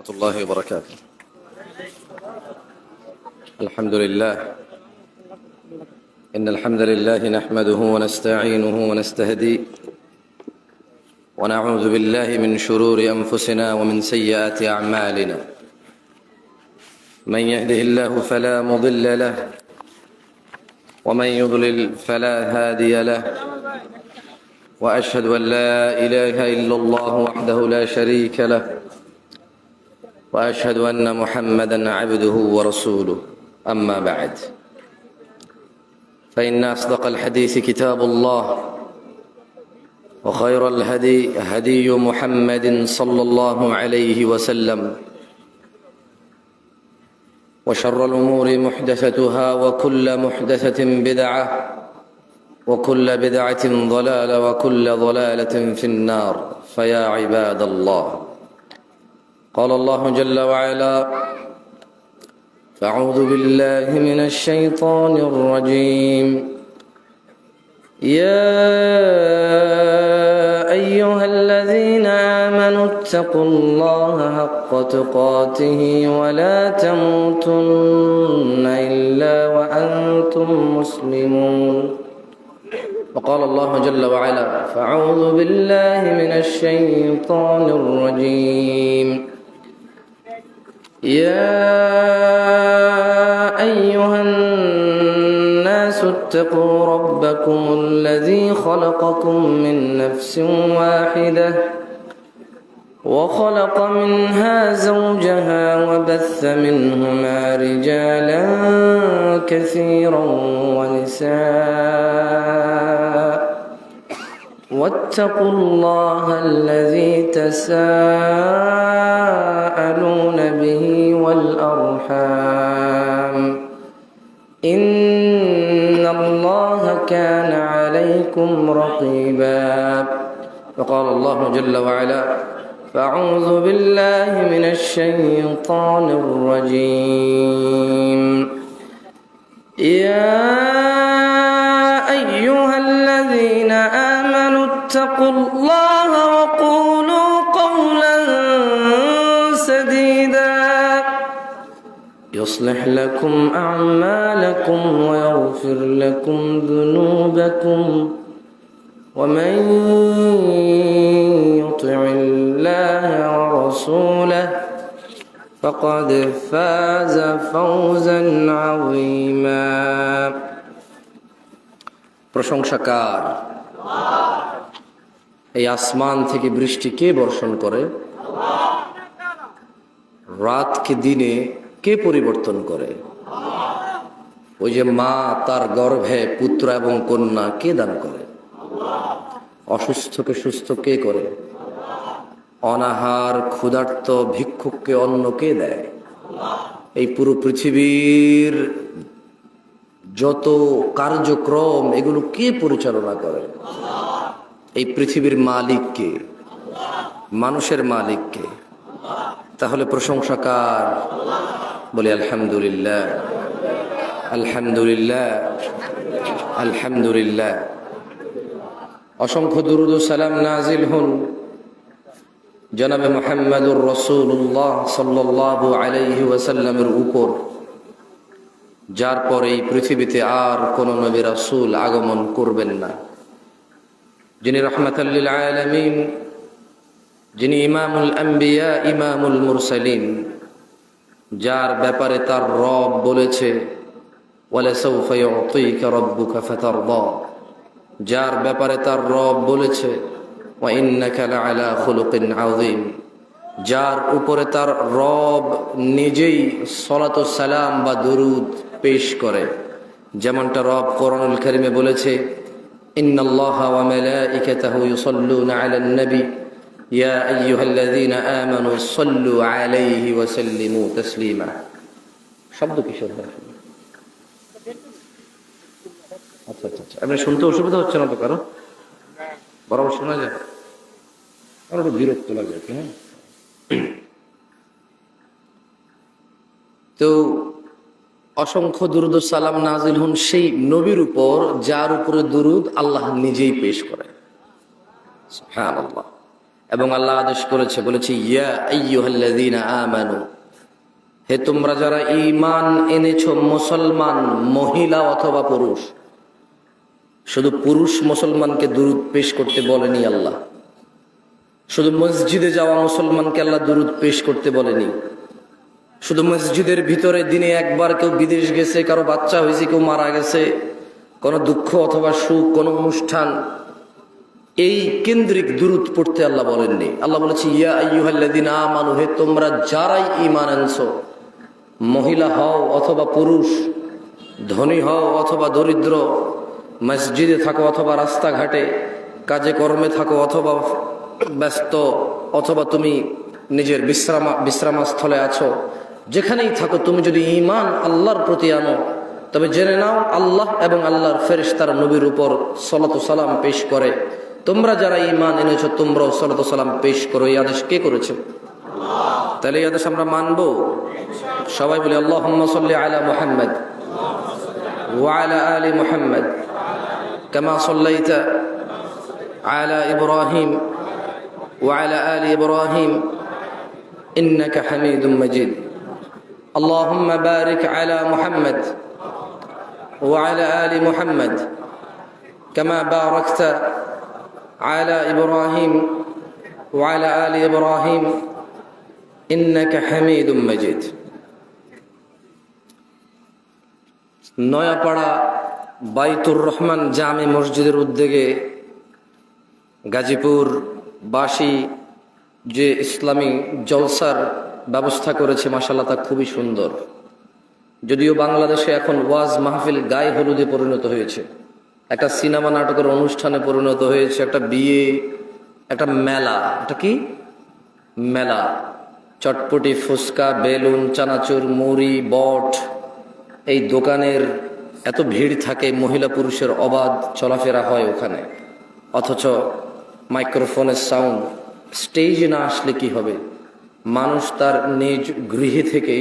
ورحمة الله وبركاته. الحمد لله، إن الحمد لله نحمده ونستعينه ونستهديه ونعوذ بالله من شرور أنفسنا ومن سيئات أعمالنا. من يهده الله فلا مضل له ومن يضلل فلا هادي له، وأشهد أن لا إله إلا الله وحده لا شريك له، وأشهد أن محمدًا عبده ورسوله. أما بعد، فإن أصدق الحديث كتاب الله، وخير الهدي هدي محمد صلى الله عليه وسلم، وشر الأمور محدثتها، وكل محدثة بدعة، وكل بدعة ضلالة، وكل ضلالة في النار. فيا عباد الله، قال الله جل وعلا: فأعوذ بالله من الشيطان الرجيم. يا أيها الذين آمنوا اتقوا الله حق تقاته ولا تموتن إلا وأنتم مسلمون. وقال الله جل وعلا: فأعوذ بالله من الشيطان الرجيم. يا أيها الناس اتقوا ربكم الذي خلقكم من نفس واحدة وخلق منها زوجها وبث منهما رجالا كثيرا ونساء، واتقوا الله الذي تساءلون به والأرحام، إن الله كان عليكم رقيبا. وقال الله جل وعلا: فأعوذ بالله من الشيطان الرجيم. يا أيها الذين آمنوا اتقوا الله وقولوا قولا سديدا يصلح لكم أعمالكم ويغفر لكم ذنوبكم، ومن يطع الله ورسوله فقد فاز فوزا عظيما। প্রশংসা কার? এই আসমান থেকে বৃষ্টি কে বর্ষণ করে? রাতকে দিনে কে পরিবর্তন করে? ওই যে মা তার গর্ভে পুত্র এবং কন্যা কে দান করে? অসুস্থকে সুস্থ কে করে? অনাহার ক্ষুধার্ত ভিক্ষুককে অন্ন কে দেয়? এই পুরো পৃথিবীর যত কার্যক্রম এগুলো কে পরিচালনা করে? এই পৃথিবীর মালিক কে? মানুষের মালিক কে? তাহলে প্রশংসা কার? বলি আলহামদুলিল্লাহ, আলহামদুলিল্লাহ, আলহামদুলিল্লাহ। অসংখ্য দুরূদ ও সালাম নাজিল হন জনাবে মুহাম্মদুর রাসূলুল্লাহ সাল্লাল্লাহু আলাইহি ওয়াসাল্লামের উপর, যার পরে এই পৃথিবীতে আর কোন নবী রাসূল আগমন করবেন না, যিনি রাহমাতাল লিল আলামিন, যিনি ইমামুল আম্বিয়া ইমামুল মুরসালিন, যার ব্যাপারে তার রব বলেছে ওয়ালা সাউফা ইউতিকা রাব্বুকা ফাতারদা, যার ব্যাপারে তার রব বলেছে ওয়া ইন্নাকা লাআলা খুলুকিন আযীম, যার উপরে তার রব নিজেই সালাত ও সালাম বা দরুদ পেশ করে, যেমনটা রব কোরআনুল কারীমে বলেছে ইন্নাল্লাহা ওয়া মালাইকাতাহু ইউসাল্লুনা আলান নবী ইয়া আইয়ুহাল্লাযীনা আমানু সাল্লু আলাইহি ওয়া সাল্লিমু তাসলিমা। শব্দ কিশোর হয়? আচ্ছা আচ্ছা আচ্ছা, আপনি শুনতে অসুবিধা হচ্ছে না তো কারো? বরাবর শোনা যায়? আমার একটু বিরক্ত লাগে। হ্যাঁ, তো অসংখ্য দুরূদ ও সালাম নাজিল হন সেই নবীর উপর যার উপরে দুরূদ আল্লাহ নিজেই পেশ করে। সুবহানাল্লাহ। এবং আল্লাহ আদেশ করেছে, বলেছে ইয়া আইয়ুহাল্লাযীনা আমানু, হে তোমরা যারা ঈমান এনেছো, মুসলমান মহিলা অথবা পুরুষ। শুধু পুরুষ মুসলমানকে দুরূদ পেশ করতে বলেনি আল্লাহ, শুধু মসজিদে যাওয়া মুসলমানকে আল্লাহ দুরূদ পেশ করতে বলেনি, শুধু মসজিদের ভিতরে দিনে একবার কেউ বিদেশ গেছে, কারো বাচ্চা হয়েছে, কেউ মারা গেছে, কোনো দুঃখ অথবা সুখ, কোনো অনুষ্ঠান, এই কেন্দ্রিক দুরূদ পড়তে আল্লাহ বলেননি। আল্লাহ বলেছে ইয়া আইয়ুহাল্লাযীনা আমানু, হে তোমরা যারাই ঈমান আনছো, মহিলা হও অথবা পুরুষ, ধনী হও অথবা দরিদ্র, মসজিদে থাকো অথবা রাস্তাঘাটে, কাজে কর্মে থাকো অথবা ব্যস্ত, অথবা তুমি নিজের বিশ্রামস্থলে আছো, যেখানেই থাকো, তুমি যদি ঈমান আল্লাহর প্রতি আনো, তবে জেনে নাও আল্লাহ এবং আল্লাহর ফেরেশতারা নবীর উপর সালাতু সালাম পেশ করে। তোমরা যারা ঈমান এনেছো, তোমরাও সালাতু সালাম পেশ করো। এই আদেশ কে করেছে? তাহলে এই আদেশ আমরা মানবো। সবাই বলি আল্লাহুম্মা সাল্লি আলা মুহাম্মদ ওয়া আলা আলি মুহাম্মদ কামা সাল্লাইতা আলা ইব্রাহিম ওয়া আলা আলি ইব্রাহিম ইন্নাকা হামিদুম মাজিদ। আল্লাহুম্মা বারিক আলা মুহাম্মদ ওয়া আলা আলি মুহাম্মদ কামা বারাকতা আলা ইব্রাহিম ওয়া আলা আলি ইব্রাহিম ইন্নাকা হামিদুম মাজিদ। নয়াপাড়া বাইতুর রহমান জামে মসজিদের উদ্যোগে গাজীপুর বাসী যে ইসলামী জলসার ব্যবস্থা করেছে, মাশাআল্লাহ তা খুবই সুন্দর। যদিও বাংলাদেশে এখন ওয়াজ মাহফিল গায়ে হলুদে পরিণত হয়েছে, একটা সিনেমা নাটকের অনুষ্ঠানে পরিণত হয়েছে, একটা বিয়ে, একটা মেলা, এটা কি মেলা, চটপটি, ফুচকা, বেলুন, চানাচুর, মুড়ি, বট, এই দোকানের এত ভিড় থাকে, মহিলা পুরুষের অবাধ চলাফেরা হয় ওখানে। অথচ মাইক্রোফোনের সাউন্ড, স্টেজে না আসলে কি হবে? মানুষ তার নিজ গৃহে থেকে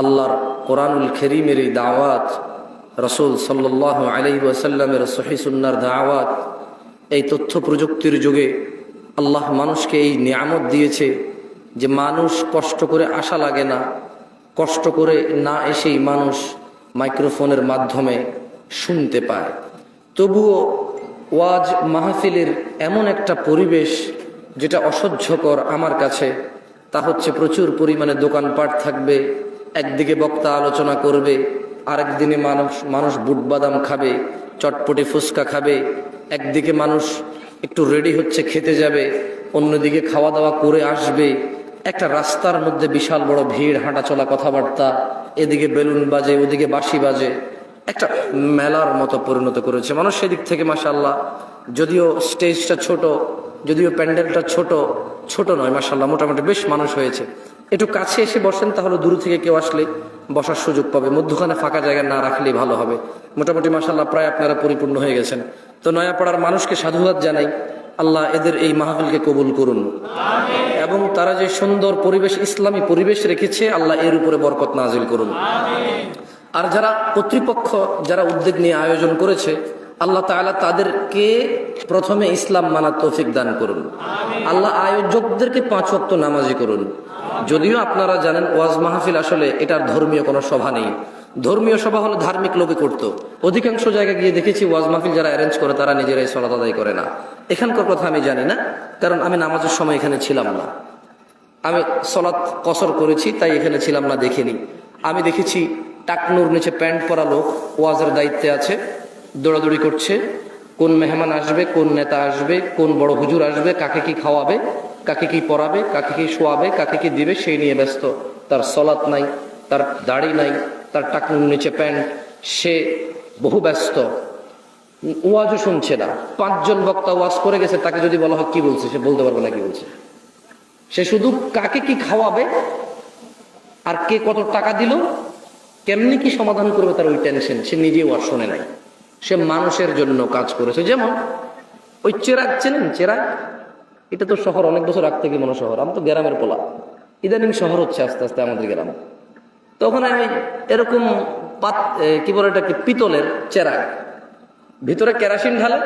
আল্লাহর কোরআনুল কারীমের এই দাওয়াত, রাসূল সাল্লাল্লাহু আলাইহি ওয়াসাল্লামের সহিহ সুন্নাহর দাওয়াত, এই তথ্য প্রযুক্তির যুগে আল্লাহ মানুষকে এই নিয়ামত দিয়েছে যে মানুষ কষ্ট করে আসা লাগে না, কষ্ট করে না এসেই মানুষ মাইক্রোফোনের মাধ্যমে শুনতে পায়। তবুও ওয়াজ মাহফিলের এমন একটা পরিবেশ যেটা অসহ্যকর আমার কাছে, তা হচ্ছে প্রচুর পরিমাণে দোকানপাট থাকবে, একদিকে বক্তা আলোচনা করবে, আরেক দিনে মানুষ বুট বাদাম খাবে, চটপটি ফুচকা খাবে, একদিকে মানুষ একটু রেডি হচ্ছে খেতে যাবে, অন্যদিকে খাওয়া দাওয়া করে আসবে, একটা রাস্তার মধ্যে বিশাল বড় ভিড়, হাঁটা চলা, কথাবার্তা, এদিকে বেলুন বাজে, ওদিকে বাঁশি বাজে, একটা মেলার মতো পরিণত করেছে মানুষ। সেদিক থেকে মাশাআল্লাহ, যদিও স্টেজটা ছোট, যদিও প্যান্ডেলটা ছোট নয়, মাশাআল্লাহ মোটামুটি বেশ মানুষ হয়েছে। একটু কাছে এসে বসেন, তাহলে দূর থেকে কেউ আসলে বসার সুযোগ পাবে, মধ্যখানে ফাঁকা জায়গা না রাখলেই ভালো হবে। মোটামুটি মাশাআল্লাহ প্রায় আপনারা পরিপূর্ণ হয়ে গেছেন। তো নয়াপাড়ার মানুষকে সাধুবাদ জানাই, আল্লাহ এদের এই মাহফিলকে কবুল করুন, এবং তারা যে সুন্দর পরিবেশ, ইসলামী পরিবেশ রেখেছে, আল্লাহ এর উপরে বরকত নাজিল করুন। আর যারা কর্তৃপক্ষ, যারা উদ্যোগ নিয়ে আয়োজন করেছে, আল্লাহ তাআলা তাদেরকে প্রথমে ইসলাম মানার তৌফিক দান করুন। আল্লাহ আয়োজকদেরকে 5 ওয়াক্ত নামাজি করুন। যদিও আপনারা জানেন ওয়াজ মাহফিল আসলে এটার ধর্মীয় কোনো সভা নেই, ধর্মীয় সভা হলে ধার্মিক লোকে করতো। অধিকাংশ জায়গায় গিয়ে দেখেছি ওয়াজ মাহফিল যারা অ্যারেঞ্জ করে তারা নিজেরাই সালাত আদায় করে না। এখানকার কথা আমি জানি না, কারণ আমি নামাজের সময় এখানে ছিলাম না, আমি সালাত কসর করেছি, তাই এখানে ছিলাম না, দেখিনি। আমি দেখেছি টাকনুর নিচে প্যান্ট পরা লোক ওয়াজের দায়িত্বে আছে, দৌড়াদৌড়ি করছে, কোন মেহমান আসবে, কোন নেতা আসবে, কোন বড় হুজুর আসবে, কাকে কি খাওয়াবে, কাকে কি পরাবে, কাকে কি শোয়াবে, কাকে কি দিবে, সেই নিয়ে ব্যস্ত। তার সালাত নাই, তার দাড়ি নাই, তার টাকনুর নিচে প্যান্ট, সে বহু ব্যস্ত, ওয়াজও শুনছে না। 5 জন বক্তা ওয়াজ করে গেছে, তাকে যদি বলা হয় কি বলছে, সে বলতে পারবে না কি বলছে। সে শুধু কাকে কি খাওয়াবে আর কে কত টাকা দিল, কেমনি কি সমাধান করবে, তার ওই টেনশন, সে নিজেও আর শোনে নাই। সে মানুষের জন্য কাজ করেছে। যেমন ওই চেরাগ চেনেন? চেরাগ, এটা তো শহর, অনেক বছর আগ থেকে মনে শহর, আমি তো গ্রামের পোলা, ইদানিং শহর হচ্ছে আস্তে আস্তে আমাদের গ্রাম। তো ওখানে এরকম কি বলে এটাকে, পিতলের চেরাগ, ভিতরে কেরাসিন ঢালে,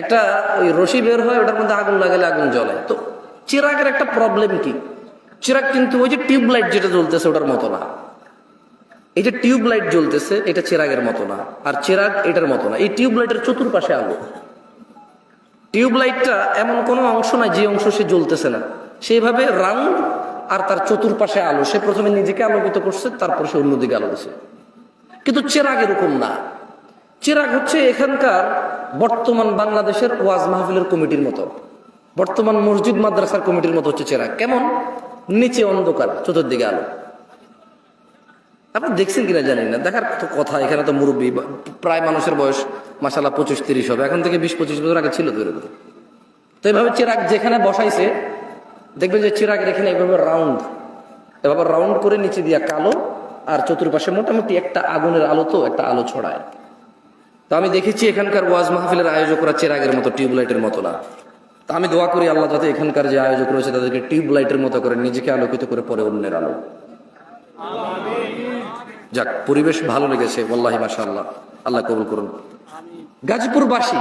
একটা ওই রশি বের হয়, ওটার মধ্যে আগুন লাগালে আগুন জ্বলে। তো চিরাগের একটা প্রবলেম কি, চিরাগ কিন্তু ওই যে টিউবলাইট যেটা জ্বলতেছে ওটার মতো না। এই যে টিউবলাইট জ্বলতেছে এটা চিরাগের মতো না, আর চিরাগ এটার মতো না। এই টিউবলাইটের চতুর্পাশে আলো। টিউবলাইটটা এমন কোনো অংশ নাই যে অংশ সে জ্বলতেছে না, সেইভাবে রাউন্ড, আর তার চতুর্পাশে আলো। সে প্রথমে নিজেকে আলোকিত করছে, তারপর সে অন্যদিকে আলো দিছে। কিন্তু চিরাগ এরকম না। চিরাগ হচ্ছে এখানকার বর্তমান বাংলাদেশের ওয়াজ মাহফিলের কমিটির মতো, বর্তমান মসজিদ মাদ্রাসার কমিটির মতো হচ্ছে চিরাগ। কেমন? নিচে অন্ধকার, চতুর্দিকে আলো। আপনি দেখছেন কিনা জানি না, দেখার তো কথা। এখানে তো মুরব্বী, প্রায় মানুষের বয়স মাশাআল্লাহ 25-30 হবে, এখন থেকে 20-25 বছর আগে ছিল তো এরকম। তো এইভাবে চিরাগ যেখানে বসাইছে, দেখবেন যে চিরাগের এখানে এইভাবে রাউন্ড, এভাবে রাউন্ড করে নিচে দিয়া কালো, আর চতুর্পাশে মোটামুটি একটা আগুনের আলো, তো একটা আলো ছড়ায়। তো আমি দেখেছি এখানকার ওয়াজ মাহফিলের আয়োজকরা চিরাগের মতো, টিউবলাইটের মতো না। তা আমি দোয়া করি আল্লাহ যাতে এখানকার যে আয়োজক রয়েছে তাদেরকে টিউবলাইটের মতো করে নিজেকে আলোকিত করে পরে অন্যের আলো। যাক, পরিবেশ ভালো লেগেছে ওয়াল্লাহি মাশাআল্লাহ, আল্লাহ কবুল করুন। গাজীপুরবাসী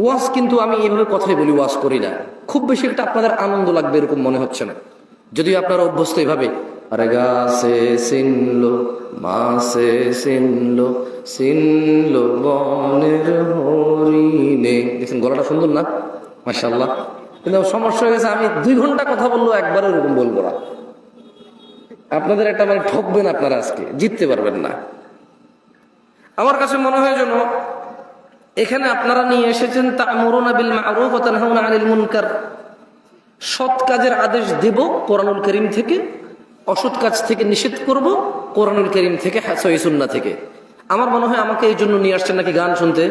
ওয়াজ কিন্তু আমি এভাবে কথাই বলি, ওয়াজ করি না। খুব বেশি একটা আপনাদের আনন্দ লাগবে এরকম মনে হচ্ছে না, যদিও আপনারা অভ্যস্ত এভাবে। আরে গাছে সিনলো, মাছে সিনলো, সিনলো বনের হরিণে। দেখছেন গলাটা সুন্দর না? মাশাআল্লাহ। কিন্তু সমস্যা হয়ে গেছে, আমি 2 ঘন্টা কথা বললো, একবারও এরকম বলবো না। আপনাদের একটা মানে ঠকবেন, আপনারা আজকে জিততে পারবেন না। আমার কাছে মনে হয় যেন এখানে আপনারা নিয়ে এসেছেন তা'মুরুনা বিল মা'রুফ ওয়া তানহাউনা আনিল মুনকার। সৎ কাজের আদেশ দেব কোরআনুল কারীম থেকে, অসৎ কাজ থেকে নিষেধ করব কোরআনুল কারীম থেকে, সহিহ সুন্নাহ থেকে। আমার মনে হয় আমাকে এই জন্য নিয়ে আসছেন নাকি গান শুনতে?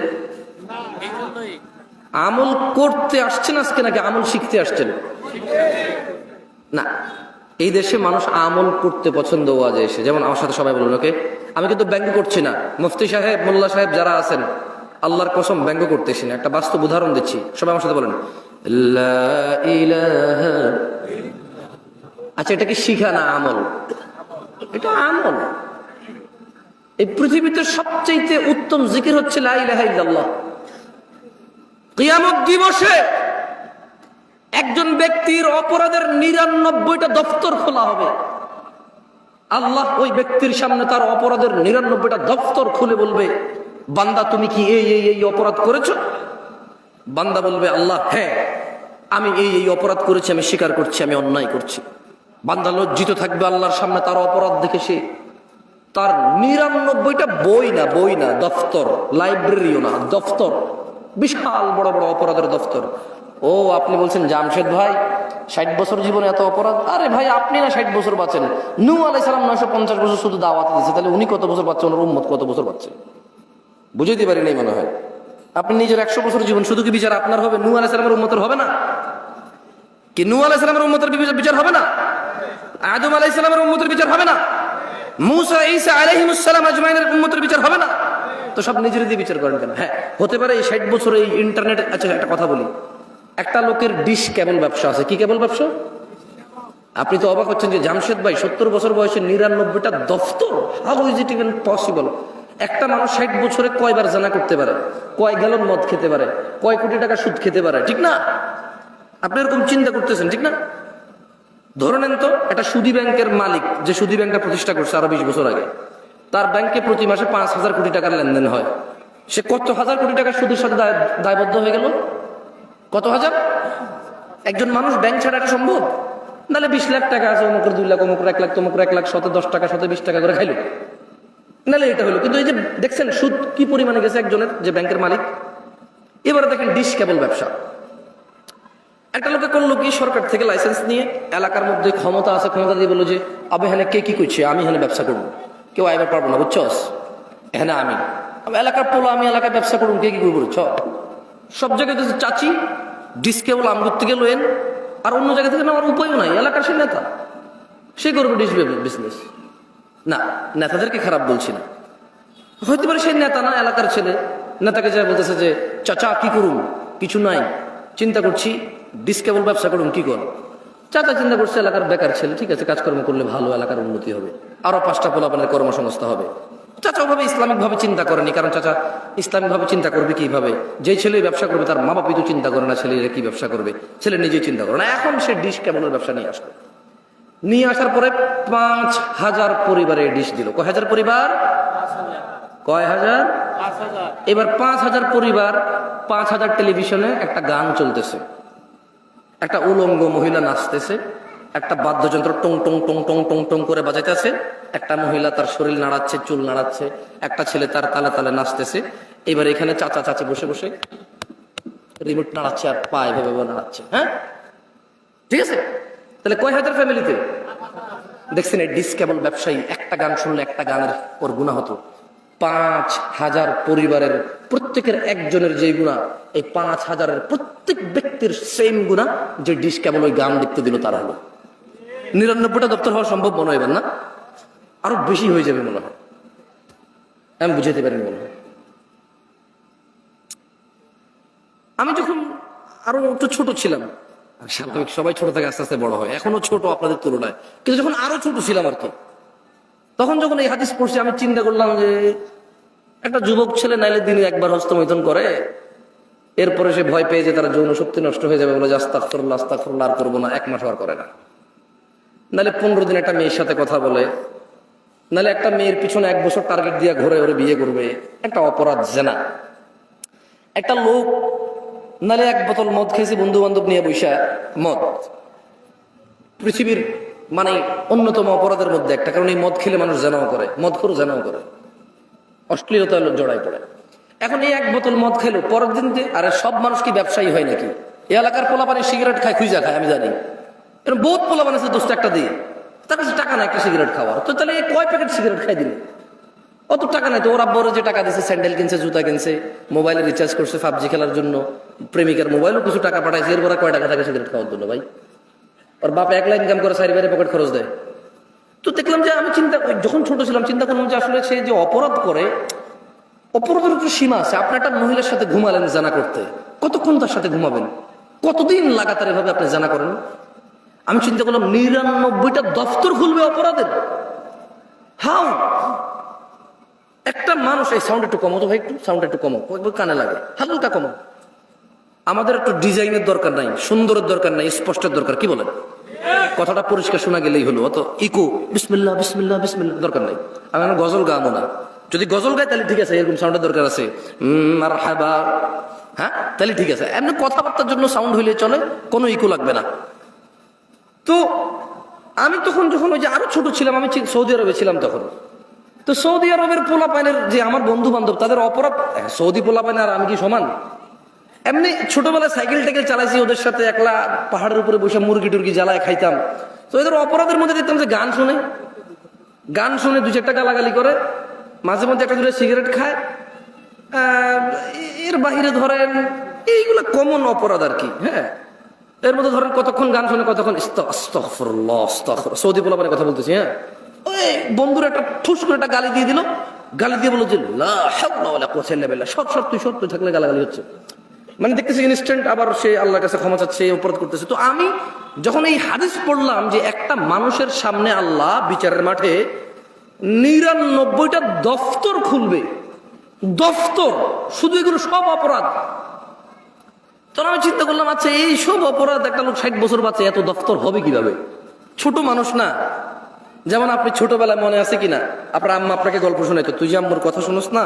আমল করতে আসছেন আজকে, নাকি আমল শিখতে আসছেন? না, এই দেশে মানুষ আমল করতে পছন্দ ওয়াজে এসে। যেমন আমার সাথে সবাই বলুন, ওকে আমি কিন্তু ব্যঙ্গ করছি না, মুফতি সাহেব, মোল্লা সাহেব যারা আছেন, আল্লাহর কসম ব্যঙ্গ করতেছি না, একটা বাস্তব উদাহরণ দিচ্ছি। সবাই আমার সাথে বলেন লা ইলাহা। আচ্ছা, এটা কি শিখা না আমল? এটা আমল। এই পৃথিবীতে সবচেয়ে উত্তম জিকির হচ্ছে লা ইলাহা ইল্লাল্লাহ। কিয়ামত দিবসে একজন ব্যক্তির অপরাধের 99টা দফতর খোলা হবে। আল্লাহ ওই ব্যক্তির সামনে তার অপরাধের 99টা দফতর খুলে বলবে, বান্দা তুমি কি এই এই এই অপরাধ করেছো? বান্দা বলবে, আল্লাহ হ্যাঁ, আমি এই এই অপরাধ করেছি, আমি স্বীকার করছি, আমি অন্যায় করছি। বান্দা লজ্জিত থাকবে আল্লাহর সামনে তার অপরাধ দেখে। সে তার 99টা বই না দফতর, লাইব্রেরিও না, দফতর, বিশাল বড় বড় অপরাধের দফতর। ও আপনি বলছেন জামশেদ ভাই 60 বছর জীবনে এত অপরাধ? আরে ভাই, আপনি না 60 বছর বাঁচেন, নূহ আলাইহিস সালাম 950 বছর শুধু দাওয়াত দিয়েছে, তাহলে উনি কত বছর বাঁচছে, ওনার উম্মত কত বছর বাঁচছে? বুঝাইতে পারি নাই মনে হয়। আপনি নিজের 100 বছর জীবন, শুধু কি বিচার আপনার হবে? নূহ আলাইহিস সালামের উম্মতের হবে না? কি নূহ আলাইহিস সালামের উম্মতের বিচার হবে না? আদম আলাইহিস সালামের উম্মতের বিচার হবে না? মুসা ঈসা আলাইহিমুস সালাম আজমাইনের উম্মতের বিচার হবে না? তো সব নিজের দিয়ে বিচার করেন কেন? হ্যাঁ, হতে পারে এই 60 বছর এই ইন্টারনেট। আচ্ছা, একটা কথা বলি, একটা লোকের ডিশ কেবল ব্যবসা আছে। কি কেবল ব্যবসা? আপনি তো অবাক হচ্ছেন যে জামশেদ ভাই 70 বছর বয়সে 99টা দফতর, how is it even possible? একটা মানুষ 60 বছরে কয়বার জানা করতে পারে, কয় গ্যালন মদ খেতে পারে, কয় কোটি টাকা সুদ খেতে পারে, ঠিক না? আপনি এরকম চিন্তা করতেছেন, ঠিক না? ধরে নেন তো একটা সুদী ব্যাংকের মালিক, যে সুদী ব্যাংকটা প্রতিষ্ঠা করছে আরো 20 বছর আগে, তার ব্যাংকে প্রতি মাসে 5,000 কোটি টাকার লেনদেন হয়। সে কত হাজার কোটি টাকা সুদের সাথে দায়বদ্ধ হয়ে গেল? কত হাজার? একজন মানুষ ব্যাংক ছাড়া এটা সম্ভব? নাহলে 20 লাখ টাকা আছে, অমুকের 2 লাখ, অমুকের 1 লাখ, তমুকের 1 লাখ, 10 টাকা, 20 টাকা করে খাইলো, নাহলে এটা হলো। কিন্তু এই যে দেখছেন সুদ কি পরিমাণে গেছে একজনের, যে ব্যাংকের মালিক। এবারে দেখেন ডিশ কেবল ব্যবসা। একটা লোকে করলো কি, সরকার থেকে লাইসেন্স নিয়ে এলাকার মধ্যে ক্ষমতা আছে, ক্ষমতা দিয়ে বললো যে আবে হ্যাঁ কে কি করছে, আমি এখানে ব্যবসা করবো, কেউ আইবার পারবো না, বুঝছস? হ্যাঁ আমি এলাকার পোলা, আমি এলাকায় ব্যবসা করবো, কে কি করবো? সব জায়গায় চাচি ডিশ কেবল আমগুর থেকে লোয়েন, আর অন্য জায়গা থেকে নেওয়ার উপায়ও নাই। এলাকার সে নেতা, সে করবে ডিশ বিজনেস। না, নেতাদেরকে খারাপ বলছি না, হয়তো পারে সে নেতা না, এলাকার ছেলে। নেতাকে যা বলতেছে যে চাচা কি করুন, কিছু নাই, চিন্তা করছি ডিশ কেবল ব্যবসা করুন, কি কর? চাচা চিন্তা করছে এলাকার বেকার ছেলে, ঠিক আছে, কাজকর্ম করলে ভালো, এলাকার উন্নতি হবে, আরো 5টা পোলাপানের কর্মসংস্থা হবে। চাচা ওভাবে ইসলামিক ভাবে চিন্তা করেনি, কারণ চাচা ইসলামিক ভাবে চিন্তা করবে কিভাবে? যে ছেলে ব্যবসা করবে তার মা বাপই তো চিন্তা করে না ছেলেরা কি ব্যবসা করবে, ছেলে নিজেই চিন্তা করে না। এখন সে ডিশ কেবলের ব্যবসা নিয়ে আসলো, নিয়ে আসার পরে 5,000 পরিবারে ডিশ দিল। কয় হাজার পরিবার? কয় হাজার? এবার 5,000 পরিবার, 5,000 টেলিভিশনে একটা গান চলতেছে, একটা উলঙ্গ মহিলা নাচতেছে, একটা বাদ্যযন্ত্র টং টং টং টং টং টং করে বাজাইতেছে, একটা মহিলা তার শরীর নাড়াচ্ছে, চুল নাড়াচ্ছে, একটা ছেলে তার তালে তালে নাচতেছে। এবার এখানে চাচা চাচি বসে বসে রিমোট নাড়াচ্ছে আর পা এভাবে নাড়াচ্ছে। হ্যাঁ, ঠিক আছে। তাহলে কয় হাজার ফ্যামিলিতে দেখছেন এই ডিস কেবল ব্যবসায়ী একটা গান শুনলে একটা গানের ওর গুনাহ হতো। 5,000 পরিবারের প্রত্যেকের একজনের যে গুনাহ, এই 5,000-এর প্রত্যেক ব্যক্তির সেম গুনাহ যে ডিশ কেবল ওই গান দেখতে দিল তার হলো। 99টা দপ্তর হওয়া সম্ভব মনে হয় না, আরো বেশি হয়ে যাবে মনে হয়, আমি বুঝাতে পারিনি মনে হয়। আমি যখন আরো একটু ছোট ছিলাম, স্বাভাবিক সবাই ছোট থেকে আস্তে আস্তে বড় হয়, এখনো ছোট আপনাদের তুলনায়, কিন্তু যখন আরো ছোট ছিলাম আর কি, তখন যখন এই হাদিস পড়ছি আমি চিন্তা করলাম যে একটা যুবক ছেলে নাইলে দিনে একবার হস্তমৈথুন করে, এরপরে সে ভয় পেয়ে যে তার যৌন শক্তি নষ্ট হয়ে যাবে, বলে যে আস্তাগফিরুল্লাহ আস্তাগফিরুল্লাহ আর করবো না, 1 মাস আর করে না। নাহলে 15 দিন একটা মেয়ের সাথে কথা বলে, নাহলে একটা মেয়ের পিছনে 1 বছর টার্গেট দিয়ে ঘুরে ওরে বিয়ে করবে, একটা অপরাধ জেনা। একটা লোক নাহলে 1 বোতল মদ খেয়েছে বন্ধু বান্ধব নিয়ে বৈশা, মদ পৃথিবীর মানে অন্যতম অপরাধের মধ্যে একটা, কারণ এই মদ খেলে মানুষ জেনাও করে, মদ করে জেনাও করে, অশ্লীলতা জড়াই পড়ে। এখন এই 1 বোতল মদ খেলো, পরের দিন আরে সব মানুষ কি ব্যবসায়ী হয় নাকি? এই এলাকার পোলাপানি সিগারেট খায়, খুঁজা খায়, আমি জানি এরকম বহুত পোলাপান আছে 10 টাকা দিয়ে, তার কাছে টাকা নাই একটা সিগারেট খাওয়ার, তো তাহলে কয় প্যাকেট সিগারেট খাই দিলে? অত টাকা নাই তো, ওরা বড় যে টাকা দিচ্ছে, স্যান্ডেল কিনছে, জুতা কিনছে, মোবাইলে রিচার্জ করছে পাবজি খেলার জন্য, প্রেমিকার মোবাইলও কিছু টাকা পাঠাইছে, এরপরে কয় টাকা থাকে সিগারেট খাওয়ার জন্য? ভাই ওর বাপ একলা ইনকাম করে, 4 বাইরে পকেট খরচ দেয়। তো দেখলাম যে আমি যখন ছোট ছিলাম চিন্তা করলাম যে আসলে সে যে অপরাধ করে, অপরাধের উপর সীমা আছে। আপনি একটা মহিলার সাথে ঘুমালেন জানা করতে, কতক্ষণ তার সাথে ঘুমাবেন? কতদিন লাগাতার এভাবে আপনি জানা করেন? আমি চিন্তা করলাম 99টা দফতর খুলবে অপরাধের। হাউ একটা মানুষ, এই সাউন্ড একটু কমো তো ভাই, একটু সাউন্ড একটু কমো, কানে লাগে, হালকা কমো। আমাদের একটু ডিজাইনের দরকার নাই, সুন্দরের দরকার নাই, স্পষ্টের দরকার, কি বলেন? কথাটা পরিষ্কার শোনা গেলেই হলো, অত ইকো বিসমিল্লাহ বিসমিল্লাহ বিসমিল্লাহ দরকার নাই। আমি গজল গাবো না, যদি গজল গাই তাহলে ঠিক আছে, এরকম সাউন্ডের দরকার আছে, মারহাবা, হ্যাঁ তাহলে ঠিক আছে। এমনি কথাবার্তার জন্য সাউন্ড হইলে চলে, কোনো ইকো লাগবে না। তো আমি তখন যখন ওই যে আরো ছোট ছিলাম, আমি সৌদি আরবে ছিলাম তখন, তো সৌদি আরবের পোলাপাইনের যে আমার বন্ধু বান্ধব, তাদের অপরাধ, সৌদি পোলাপাইন আর আমি কি সমান? এমনি ছোটবেলায় সাইকেল টাইকেল চালাইছি ওদের সাথে, একলা পাহাড়ের উপরে বসে মুরগি টুরগি জ্বালায় খাইতাম। তো এদের অপরাধের মধ্যে দেখতাম যে গান শুনে 2-4টা গালাগালি করে, মাঝে মধ্যে একটা দুটো সিগারেট খায়, এর বাহিরে ধরেন এইগুলো কমন অপরাধ আর কি। হ্যাঁ, এর মধ্যে ধরেন কতক্ষণ গান শুনে, কতক্ষণ আস্তাগফিরুল্লাহ আস্তাগফিরুল্লাহ, সৌদি পোলাপানের কথা বলতেছি। হ্যাঁ, ওই বন্ধুর একটা ঠুস করে একটা গালি দিয়ে দিল, গালি দিয়ে বললো যে লা হাওলা ওয়ালা কুওয়াতা ইল্লা বিল্লাহ, তুই থাকলে গালাগালি হচ্ছে, মানে দেখতেছি ইনস্ট্যান্ট আবার সে আল্লাহর কাছে ক্ষমা চাচ্ছে, অপরাধ করতেছে। তো আমি যখন এই হাদিস পড়লাম যে একটা মানুষের সামনে আল্লাহ বিচারের মাঠে 99টা দফতর খুলবে, দফতর, শুধু এগুলো সব অপরাধ, তখন আমি চিন্তা করলাম আচ্ছা এই সব অপরাধ একটা লোক 60 বছর বাঁচে, এত দফতর হবে কিভাবে? ছোট মানুষ না। যেমন আপনি ছোটবেলায় মনে আছে কিনা, আপনার আম্মা আপনাকে গল্প শোনাইতো, তুই যে আম্মুর কথা শুনোস না,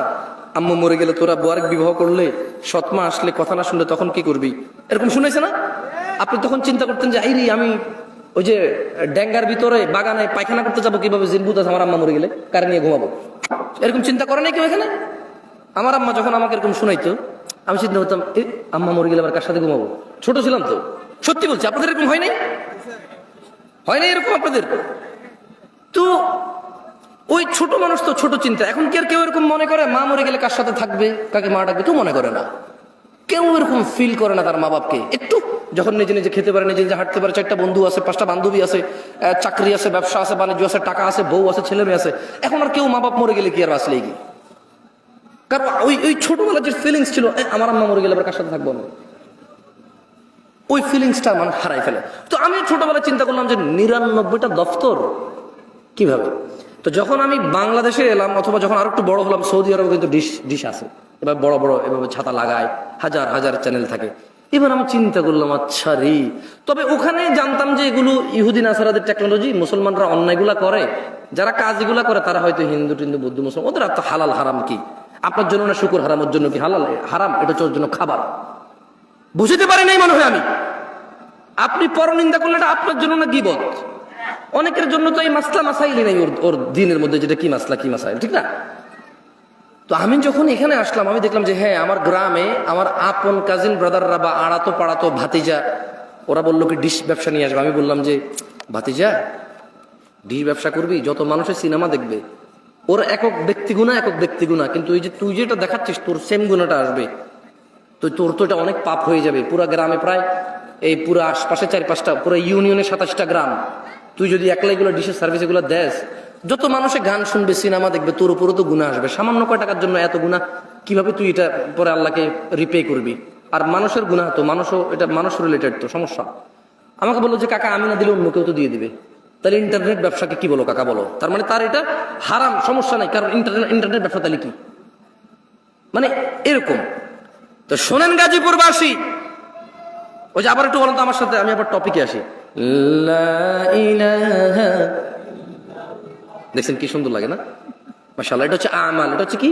আম্মু মরে গেলে তোরা আরেক বিবাহ করলে, সৎমা আসলে কথা না শুনলে তখন কি করবি, এরকম শুনেছে না? আপনি তখন চিন্তা করতেন যে আইরি আমি ওই যে ড্যাঙ্গার ভিতরে বাগানে পায়খানা করতে যাবো কিভাবে, জিনভূত আছে, আমার আম্মা মরে গেলে কারে নিয়ে ঘুমাবো, এরকম চিন্তা করে নাই কেউ এখানে? আমার আম্মা যখন আমাকে এরকম শোনাইতো, আমি চিন্তা করতাম আম্মা মরে গেলে আবার কার সাথে ঘুমাবো? ছোট ছিলাম তো, সত্যি বলছি, আপনাদের এরকম হয় নাই? হয় নাই এরকম আপনাদের? তো ওই ছোট মানুষ তো ছোট চিন্তা। এখন কি আর কেউ এরকম মনে করে মা মরে গেলে কার সাথে থাকবে, কাকে মা ডাকবে? কেউ মনে করে না, কেউ এরকম ফিল করে না তার মা বাপকে। একটু যখন নিজে নিজে খেতে পারে, নিজে নিজে হাঁটতে পারে, 4টা বন্ধু আছে, 5টা বান্ধবী আছে, চাকরি আছে, ব্যবসা আছে, বাণিজ্য আছে, টাকা আছে, বউ আছে, ছেলে মেয়ে আছে, এখন আর কেউ মা বাপ মরে গেলে কি আর আসলেই কি? কারণ ওই ছোটবেলার যে ফিলিংস ছিল, আমার আম্মা মরে গেলে আবার কার সাথে থাকবো আমি, ওই ফিলিংসটা মানুষ হারাই ফেলে। তো আমি ছোটবেলায় চিন্তা করলাম যে 99টা দফতর কিভাবে? তো যখন আমি বাংলাদেশে এলাম অথবা যখন আরো একটু বড় হলাম, সৌদি আরবে কিন্তু ডিশ আছে, এবার বড় বড় এভাবে ছাতা লাগায়, হাজার হাজার চ্যানেল থাকে। এবার আমি চিন্তা করলাম, আচ্ছা রে, তবে ওখানে জানতাম যে এগুলো ইহুদি নাসারাদের টেকনোলজি, মুসলমানরা অন্যায়গুলা করে, যারা কাজগুলা করে তারা হয়তো হিন্দু টিন্দু বৌদ্ধ মুসলমান, ওদের আর তো হালাল হারাম কি, আপনার জন্য না শুকুর হারাম, ওর জন্য কি হালাল হারাম, এটা হচ্ছে ওর জন্য খাবার। বুঝতে পারি নাই মনে হয় আমি। আপনি পরনিন্দা করলে এটা আপনার জন্য না গীবত। অনেকের জন্য তো এই মাসলা মাসাইলি নাই ওর দিনের মধ্যে, যেটা কি মাসলা কি মাসাইল, ঠিক না? তো আমি যখন এখানে আসলাম আমি দেখলাম যে হ্যাঁ, আমার গ্রামে আমার আপন কাজিন ব্রাদাররা বা আড়াতো পাড়াতো ভাতিজা, ওরা বললো কি ডিশ ব্যবসা নিয়ে আসবে। আমি বললাম যে ভাতিজা, ডিশ ব্যবসা করবি, যত মানুষের সিনেমা দেখবে, ওর একক ব্যক্তি গুণা, কিন্তু এই যে তুই যেটা দেখাচ্ছিস তোর সেম গুণাটা আসবে, তো তোর তো এটা অনেক পাপ হয়ে যাবে। পুরা গ্রামে প্রায় এই পুরো আশপাশে 4-5টা, পুরো ইউনিয়নে 27টা গ্রাম, তুই যদি একলা এগুলো ডিশের সার্ভিস এগুলো দেস, যত মানুষে গান শুনবে সিনেমা দেখবে, তোর উপরও তো গুণা আসবে। সামান্য কয় টাকার জন্য এত গুণা, কিভাবে তুই এটা পরে আল্লাহকে রিপে করবি? আর মানুষের গুণা তো মানুষও, এটা মানুষ রিলেটেড তো সমস্যা। আমাকে বললো যে কাকা, আমি না দিলে অন্য কেউ তো দিয়ে দিবে, তাহলে ইন্টারনেট ব্যবসাকে কি বলো কাকা বলো? তার মানে তার এটা হারাম, সমস্যা নাই, কারণ ইন্টারনেট ব্যবসা তাহলে কি, মানে এরকম। তো শোনেন গাজীপুরবাসী, ওই যে আবার একটু বলেন তো আমার সাথে, আমি আবার টপিকে আসি। দেখছেন কি সুন্দর লাগে না? মাশাআল্লাহ। এটা হচ্ছে আমাল, এটা হচ্ছে কি,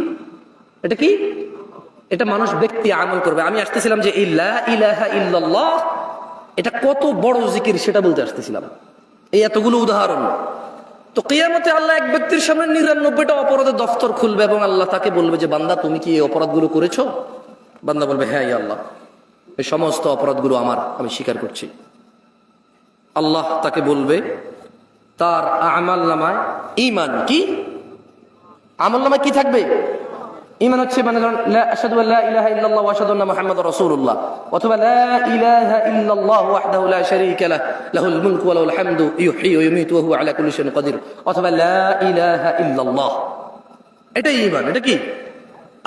এটা কি, এটা মানুষ ব্যক্তি আমল করবে। আমি আসতেছিলাম যে এই লা ইলাহা ইল্লাল্লাহ এটা কত বড় জিকির সেটা বলতে আসতেছিলাম, এই এতগুলো উদাহরণ। তো কিয়ামতে আল্লাহ এক ব্যক্তির সামনে 99টা অপরাধের দফতর খুলবে এবং আল্লাহ তাকে বলবে যে বান্দা, তুমি কি এই অপরাধগুলো করেছো? বান্দা বলবে হ্যাঁ ইয়া আল্লাহ, এই সমস্ত অপরাধগুলো আমার, আমি স্বীকার করছি। আল্লাহ তাকে বলবে তার আমাল নামায় ঈমান, কি আমল নামায় কি থাকবে? ঈমান হচ্ছে মানে ধরুন আশহাদু আল্লা ইলাহা ইল্লাল্লাহ ওয়া আশহাদু আন্না মুহাম্মাদার রাসূলুল্লাহ, অথবা লা ইলাহা ইল্লাল্লাহ ওয়াহদাহু লা শারীকা লাহু লাহুল মুলকু ওয়া লাহুল হামদু ইউহয়ী ওয়া ইউমীতু ওয়া হুয়া আলা কুল্লি শাইইন কাদির, অথবা লা ইলাহা ইল্লাল্লাহ। এটাই ঈমান। এটা কি?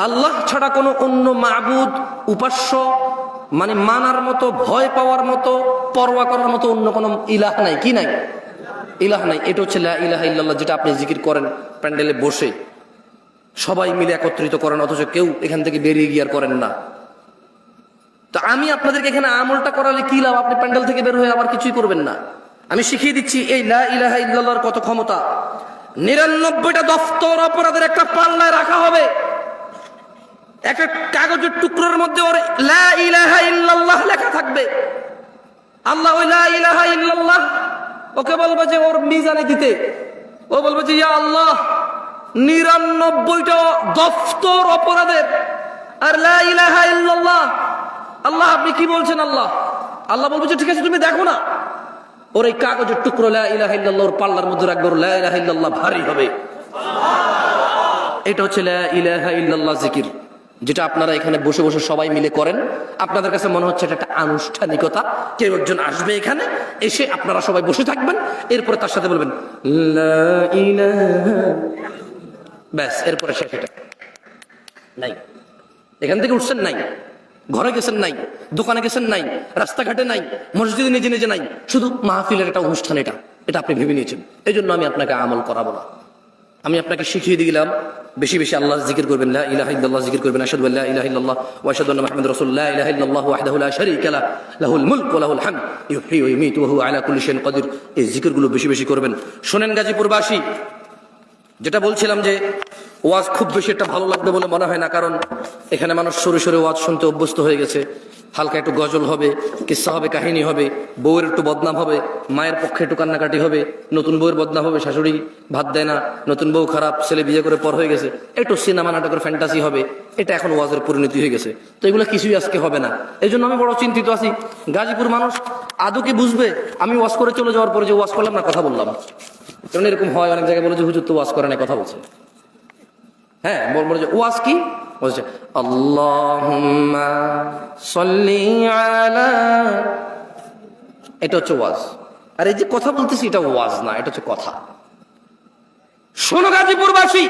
আল্লাহ ছাড়া কোনো অন্য মাবুদ, উপাস্য, মানে মানার মতো, ভয় পাওয়ার মতো, পরোয়া করার মতো অন্য কোনো ইলাহ নাই। কি নাই? ইলাহ নাই। এটা হচ্ছে লা ইলাহা ইল্লাল্লাহ, যেটা আপনি জিকির করেন প্যান্ডেলে বসে, সবাই মিলে একত্রিত করেন, অথচ কেউ এখান থেকে বেরিয়ে গিয়ে আর করেন না। তো আমি আপনাদেরকে এখানে আমলটা করালে কি লাভ? আপনি প্যান্ডেল থেকে বের হয়ে আবার কিছুই করবেন না। আমি শিখিয়ে দিচ্ছি এই লা ইলাহা ইল্লাল্লাহর কত ক্ষমতা। 99টা দফতর অপরাধের একটা পাল্লায় রাখা হবে, একটা কাগজের টুকরোর মধ্যে ওর লা ইলাহা ইল্লাল্লাহ লেখা থাকবে। আল্লাহ ওই লা ইলাহা ইল্লাল্লাহ ওকে বলবে যে ওর মিজানে দিতে, ও বলবে যে ইয়া আল্লাহ, 99টা দফতর অপরাধের আর লা ইলাহা ইল্লাল্লাহ, আল্লাহ আপনি কি বলছেন? আল্লাহ আল্লাহ বলবে যে ঠিক আছে, তুমি দেখো না। ওর এই কাগজের টুকরো লা ইলাহা ইল্লাল্লাহ ওর পাল্লার মধ্যে রাখবে, ওর লা ইলাহা ইল্লাল্লাহ ভারী হবে। এটা হচ্ছে লা ইলাহা ইল্লাল্লাহ জিকির, যেটা আপনারা এখানে বসে বসে সবাই মিলে করেন। আপনাদের কাছে মনে হচ্ছে এটা একটা আনুষ্ঠানিকতা, কেউ একজন আসবে এখানে, এসে আপনারা সবাই বসে থাকবেন, এরপরে তার সাথে বলবেন লা ইলাহা, ব্যাস, এরপরে শেষ। এটা নাই, এখান থেকে উঠছেন নাই, ঘরে গেছেন নাই, দোকানে গেছেন নাই, রাস্তাঘাটে নাই, মসজিদে নিজে নিজে নাই, শুধু মাহফিলের একটা অনুষ্ঠান। এটা এটা আপনি ভেবে নিয়েছেন। এই জন্য আমি আপনাকে আমল করাবো না, আমি আপনাকে শিখিয়ে দিলাম বেশি বেশি আল্লাহ জিকির করবেন, লা ইলাহা ইল্লাল্লাহ জিকির করবেন, আশহাদু আল্লা ইলাহা ইল্লাল্লাহ ওয়া আশহাদু আন্না মুহাম্মাদার রাসূলুল্লাহ, লা ইলাহা ইল্লাল্লাহ ওয়াহদাহু লা শারীকা লাহু লাহুল মুলকু ওয়া লাহুল হামদ ইউহয়ী ওয়া ইউমীতু ওয়া হুয়া আলা কুল্লি শাইইন কাদির। এই জিকিরগুলো বেশি বেশি করবেন। শোনেন গাজীপুরবাসী, যেটা বলছিলাম যে ওয়াজ খুব বেশি একটা ভালো লাগবে বলে মনে হয় না, কারণ এখানে মানুষ সরে সরে ওয়াজ শুনতে অভ্যস্ত হয়ে গেছে। হালকা একটু গজল হবে, কিস্সা হবে, কাহিনী হবে, বউয়ের একটু বদনাম হবে, মায়ের পক্ষে একটু কান্নাকাটি হবে, নতুন বউয়ের বদনাম হবে, শাশুড়ি ভাত দেয় না, নতুন বউ খারাপ, ছেলে বিয়ে করে পর হয়ে গেছে, একটু সিনেমা নাটকের ফ্যান্টাসি হবে। এটা এখন ওয়াজের পরিণতি হয়ে গেছে। তো এগুলো কিছুই আজকে হবে না। এই জন্য আমি বড় চিন্তিত আছি, গাজীপুর মানুষ আদৌ কি বুঝবে আমি ওয়াজ করে চলে যাওয়ার পরে যে ওয়াজ করলাম না, কথা বললাম। কারণ এরকম হয় অনেক জায়গায়, বলে যে হুজুর তো ওয়াজ করে না, কথা বলছে। হ্যাঁ, বলে যে ওয়াজ কি বলছে, আল্লাহুম্মা সাল্লি আলা, এটা হচ্ছে ওয়াজ। আর এই যে কথা বলতেছি এটা ওয়াজ না, এটা হচ্ছে কথা। শোনো গাজীপুরবাসী,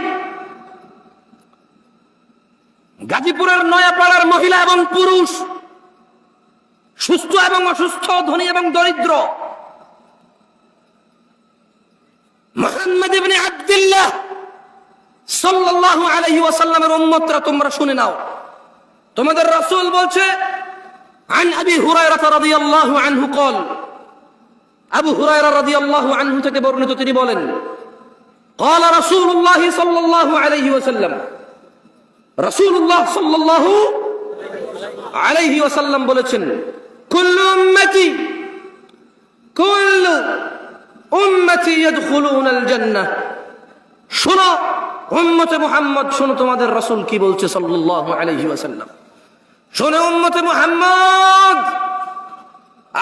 গাজীপুরের নয়াপাড়ার মহিলা এবং পুরুষ, সুস্থ এবং অসুস্থ, ধনী এবং দরিদ্র, মুহাম্মদ ইবনে আব্দুল্লাহ উম্মতিল্লাহ সাল্লাল্লাহু আলাইহি ওয়াসাল্লামের উম্মতরা তোমরা শুনে নাও, তোমাদের রাসূল বলছে عن أبي هريرة رضي الله عنه قال আবু হুরায়রা রাদিয়াল্লাহু আনহু থেকে বর্ণিত তিনি বলেন قال رسول الله صلى الله عليه وسلم রাসূলুল্লাহ সাল্লাল্লাহু আলাইহি ওয়াসাল্লাম বলেছেন কুল্লু উম্মতি ইয়াদখুলুনাল জান্নাহ। শোনো উম্মতে মুহাম্মদ, শোনো তোমাদের রাসূল কি বলছে সাল্লাল্লাহু আলাইহি ওয়াসাল্লাম। শোনো উম্মতে মুহাম্মদ,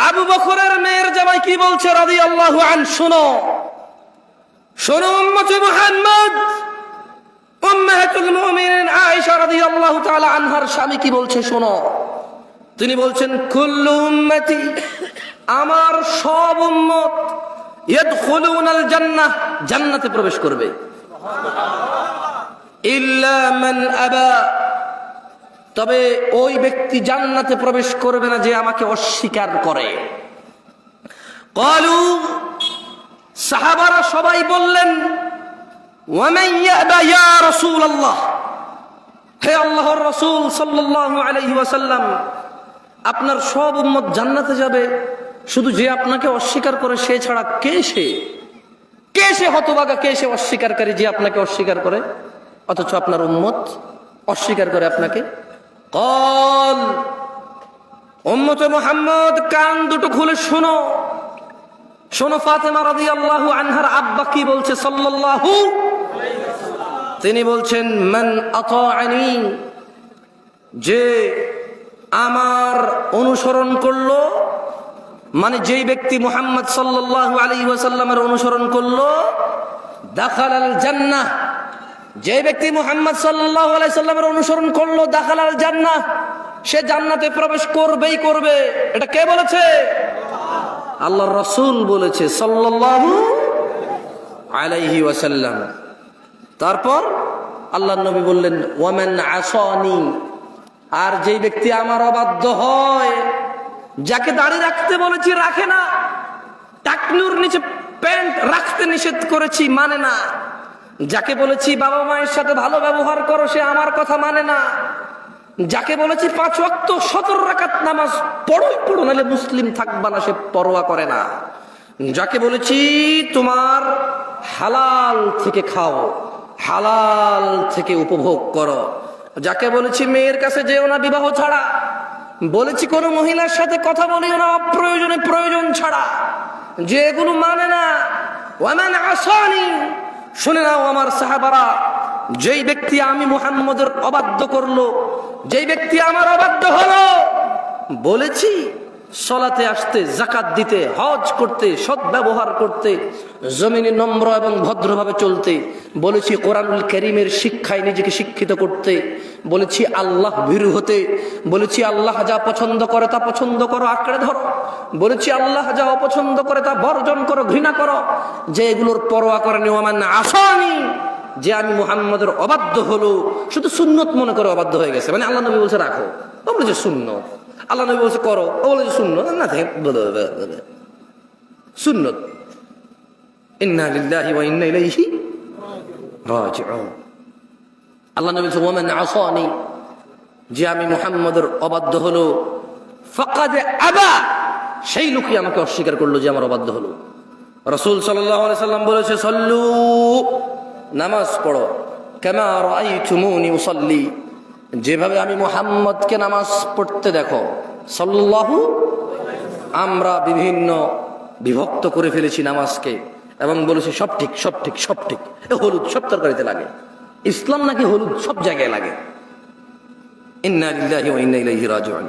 আবু বকরের মেয়ের জামাই কি বলছে রাদিয়াল্লাহু আনহু। শোনো শোনো উম্মতে মুহাম্মদ, উম্মাহাতুল মুমিনিন আয়েশা রাদিয়াল্লাহু তাআলা আনহার স্বামী কি বলছে শোনো। তিনি বলছেন কুল্লু উম্মতি, আমার সব উম্মত ইয়াদখুলুনাল জান্নাহ, জান্নাতে প্রবেশ করবে, ইল্লা মান আবা, তবে ওই ব্যক্তি জান্নাতে প্রবেশ করবে না যে আমাকে অস্বীকার করে। ক্বালু, সাহাবারা সবাই বললেন ওয়ামান ইয়াবা ইয়া রাসূলুল্লাহ, হে আল্লাহর রাসূল সাল্লাল্লাহু আলাইহি ওয়াসাল্লাম, আপনার সব উম্মত জান্নাতে যাবে, শুধু যে আপনাকে অস্বীকার করে সে ছাড়া কে সে হতভাগা, কে সে অস্বীকারী যে আপনাকে অস্বীকার করে, অথচ আপনার উম্মত অস্বীকার করে আপনাকে। কল, উম্মতে মুহাম্মদ কান দুটো খুলে শোনো, শোনো ফাতেমা রাদিয়াল্লাহু আনহার আব্বা কি বলছে সাল্লাল্লাহু, তিনি বলছেন মান আতাআনি, যে আমার অনুসরণ করলো, মানে যেই ব্যক্তি মুহাম্মদ সাল্লাল্লাহু আলাইহি ওয়াসাল্লামের অনুসরণ করলো, দাখালাল জান্নাহ, যে ব্যক্তি মুহাম্মদ সাল্লাল্লাহু আলাইহি সাল্লামের অনুসরণ করলো দাখালাল জান্নাহ, সে জান্নাতে প্রবেশ করবেই করবে। এটা কে বলেছে? আল্লাহর রাসূল বলেছে সাল্লাল্লাহু আলাইহি ওয়াসাল্লাম। তারপর আল্লাহর নবী বললেন ওয়ামান আসানি, আর যেই ব্যক্তি আমার অবাধ্য হয়, যাকে দাড়ি রাখতে বলেছি রাখে না, টাকনুর নিচে প্যান্ট রাখতে নিষেধ করেছি মানে না, যাকে বলেছি বাবা মায়ের সাথে ভালো ব্যবহার করো সে আমার কথা মানে না, যাকে বলেছি 5 ওয়াক্ত 17 রাকাত নামাজ পড়ো নাহলে মুসলিম থাকবা না, সে পরোয়া করে না, যাকে বলেছি তোমার হালাল থেকে খাও, হালাল থেকে উপভোগ করো, যাকে বলেছি মেয়ের কাছে যেও না বিবাহ ছাড়া, বলেছি কোনো মহিলার সাথে কথা বলিও না অপ্রয়োজনে প্রয়োজন ছাড়া, যে এগুলো মানে না। ওয়ামান আসানি, শুনে নাও আমার সাহাবারা, যেই ব্যক্তি আমি মুহাম্মদের অবাধ্য করলো, যেই ব্যক্তি আমার অবাধ্য হলো, বলেছি সলাতে আসতে, যাকাত দিতে, হজ করতে, সৎ ব্যবহার করতে, জমিনে নম্র এবং ভদ্রভাবে চলতে, বলেছি কোরআনুল কারীমের শিক্ষায় নিজেকে শিক্ষিত করতে, বলেছি আল্লাহ ভীরু হতে, বলেছি আল্লাহ যা পছন্দ করে তা পছন্দ করো, আঁকড়ে ধরো, বলেছি আল্লাহ যা অপছন্দ করে তা বর্জন করো, ঘৃণা করো, যে এগুলোর পরোয়া করেনি ওয়ামান আসানি, যে আমি মুহাম্মদের অবাধ্য হলো, শুধু সুন্নত মনে করে অবাধ্য হয়ে গেছে, মানে আল্লাহ নবী বলছে রাখো, ও বলেছে সুন্নত, আল্লাহ নবী বলছে করো, ও বলেছে সুন্নত, না থাকে সুন্নত। ইন্না লিল্লাহি ওয়া ইন্না ইলাইহি রাজিউন। আল্লাহ নবী বলছে ওয়ামান আসানি, যে আমি মুহাম্মদের অবাধ্য হলো, ফাকাদ আবা, সেই লোকই আমাকে অস্বীকার করলো যে আমার অবাধ্য হলো। রাসূল সাল্লাল্লাহু আলাইহি সাল্লাম বলেছে সল্লু, নামাজ পড়ো, কামা রাআইতুমুনি উসাল্লি, যেভাবে আমি মুহাম্মদকে নামাজ পড়তে দেখো সাল্লাল্লাহু। আমরা বিভিন্ন বিভক্ত করে ফেলেছি নামাজকে এবং বলেছি সব ঠিক সব ঠিক সব ঠিক, হলুদ সব তরকারিতে লাগে, ইসলাম নাকি হলুদ সব জায়গায় লাগে। ইন্না লিল্লাহি ওয়া ইন্না ইলাইহি রাজিউন।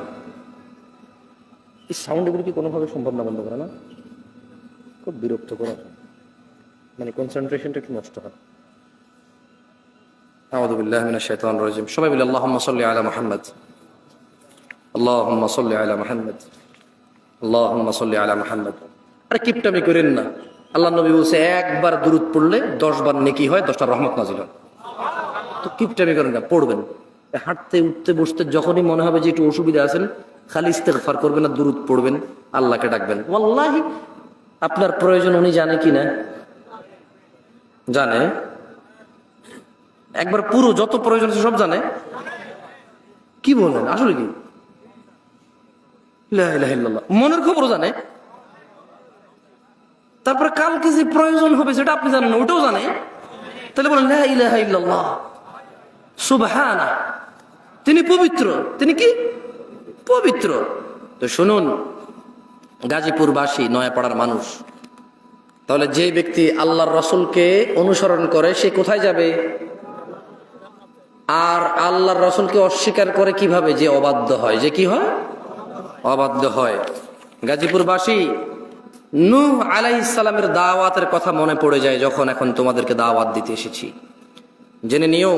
এই সাউন্ড এগুলো কি কোনোভাবে সম্ভব না বন্ধ করা? না, খুব বিরক্ত করা, মানে কনসেন্ট্রেশনটা একটু নষ্ট হয়। আউযু বিল্লাহি মিনাশ শাইতানির রাজিম। সবাই বলি আল্লাহুম্মা সাল্লি আলা মুহাম্মদ, আল্লাহুম্মা সাল্লি আলা মুহাম্মদ, আল্লাহুম্মা সাল্লি আলা মুহাম্মদ। আরে কিপটামি করেন না, আল্লাহ নবী বলছে একবার দুরূদ পড়লে 10 বার নেকি হয়, 10টা রহমত নাজিল হয়। তো কিপটামি করেন না, পড়বেন। হাঁটতে উঠতে বসতে যখনই মনে হবে যে একটু অসুবিধা আছেন, খালি ইস্তেগফার করবেন আর দুরূদ পড়বেন, আল্লাহকে ডাকবেন। ওয়াল্লাহি আপনার প্রয়োজন উনি জানে কি না? জানে। একবার পুরো যত প্রয়োজন আছে সব জানে? কি বলেন, আসলে কি? লা ইলাহা ইল্লাল্লাহ। মনের খবরও জানে। তারপরে কালকে যে প্রয়োজন হবে সেটা আপনি জানেন না, ওটাও জানে। তাহলে বলেন লা ইলাহা ইল্লাল্লাহ, সুবহানাহ, তিনি পবিত্র। তিনি কি পবিত্র? তো শুনুন, গাজীপুরবাসী, নয়াপাড়ার মানুষ, তাহলে যে ব্যক্তি আল্লাহর রসুলকে অনুসরণ করে সে কোথায় যাবে? আর আল্লাহর রসুলকে অস্বীকার করে কিভাবে? যে অবাধ্য হয়। যে কি হয়? অবাধ্য হয়। গাজীপুরবাসী, নূহ আলাইহিস সালামের দাওয়াতের কথা মনে পড়ে যায় যখন এখন তোমাদেরকে দাওয়াত দিতে এসেছি। জেনে নিও,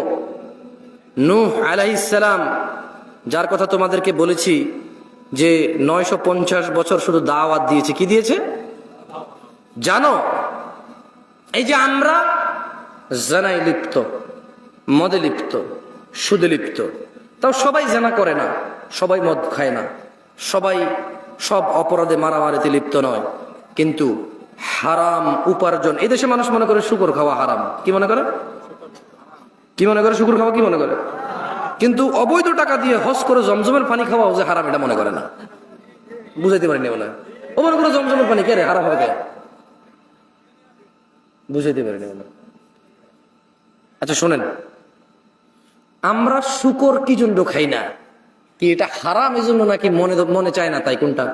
নূহ আলাইহিস সালাম, যার কথা তোমাদেরকে বলেছি যে 950 বছর শুধু দাওয়াত দিয়েছে। কি দিয়েছে জানো? এই যে আমরা জানায় লিপ্ত, মদে লিপ্ত, সুদে লিপ্ত, তাও সবাই জানা করে না, সবাই মদ খায় না, সবাই সব অপরাধে মারামারিতে লিপ্ত নয়, কিন্তু হারাম উপার্জন। এই দেশে মানুষ মনে করে শুকর খাওয়া হারাম। কি মনে করে? কি মনে করে? শুকর খাওয়া কি মনে করে? কিন্তু অবৈধ টাকা দিয়ে হজ করে জমজমের পানি খাওয়াও যে হারাম, এটা মনে করে না। বুঝাইতে পারিনি মনে হয়। ও মনে করে জমজমের পানি কে রে হারাম হবে? বুঝাইতে পারিনি মনে। আচ্ছা শোনেন, আমরা শুকর কি জন্য খাই না? কি এটা হারাম এই জন্য, নাকি মনে মনে চায় না তাই? কোনটা?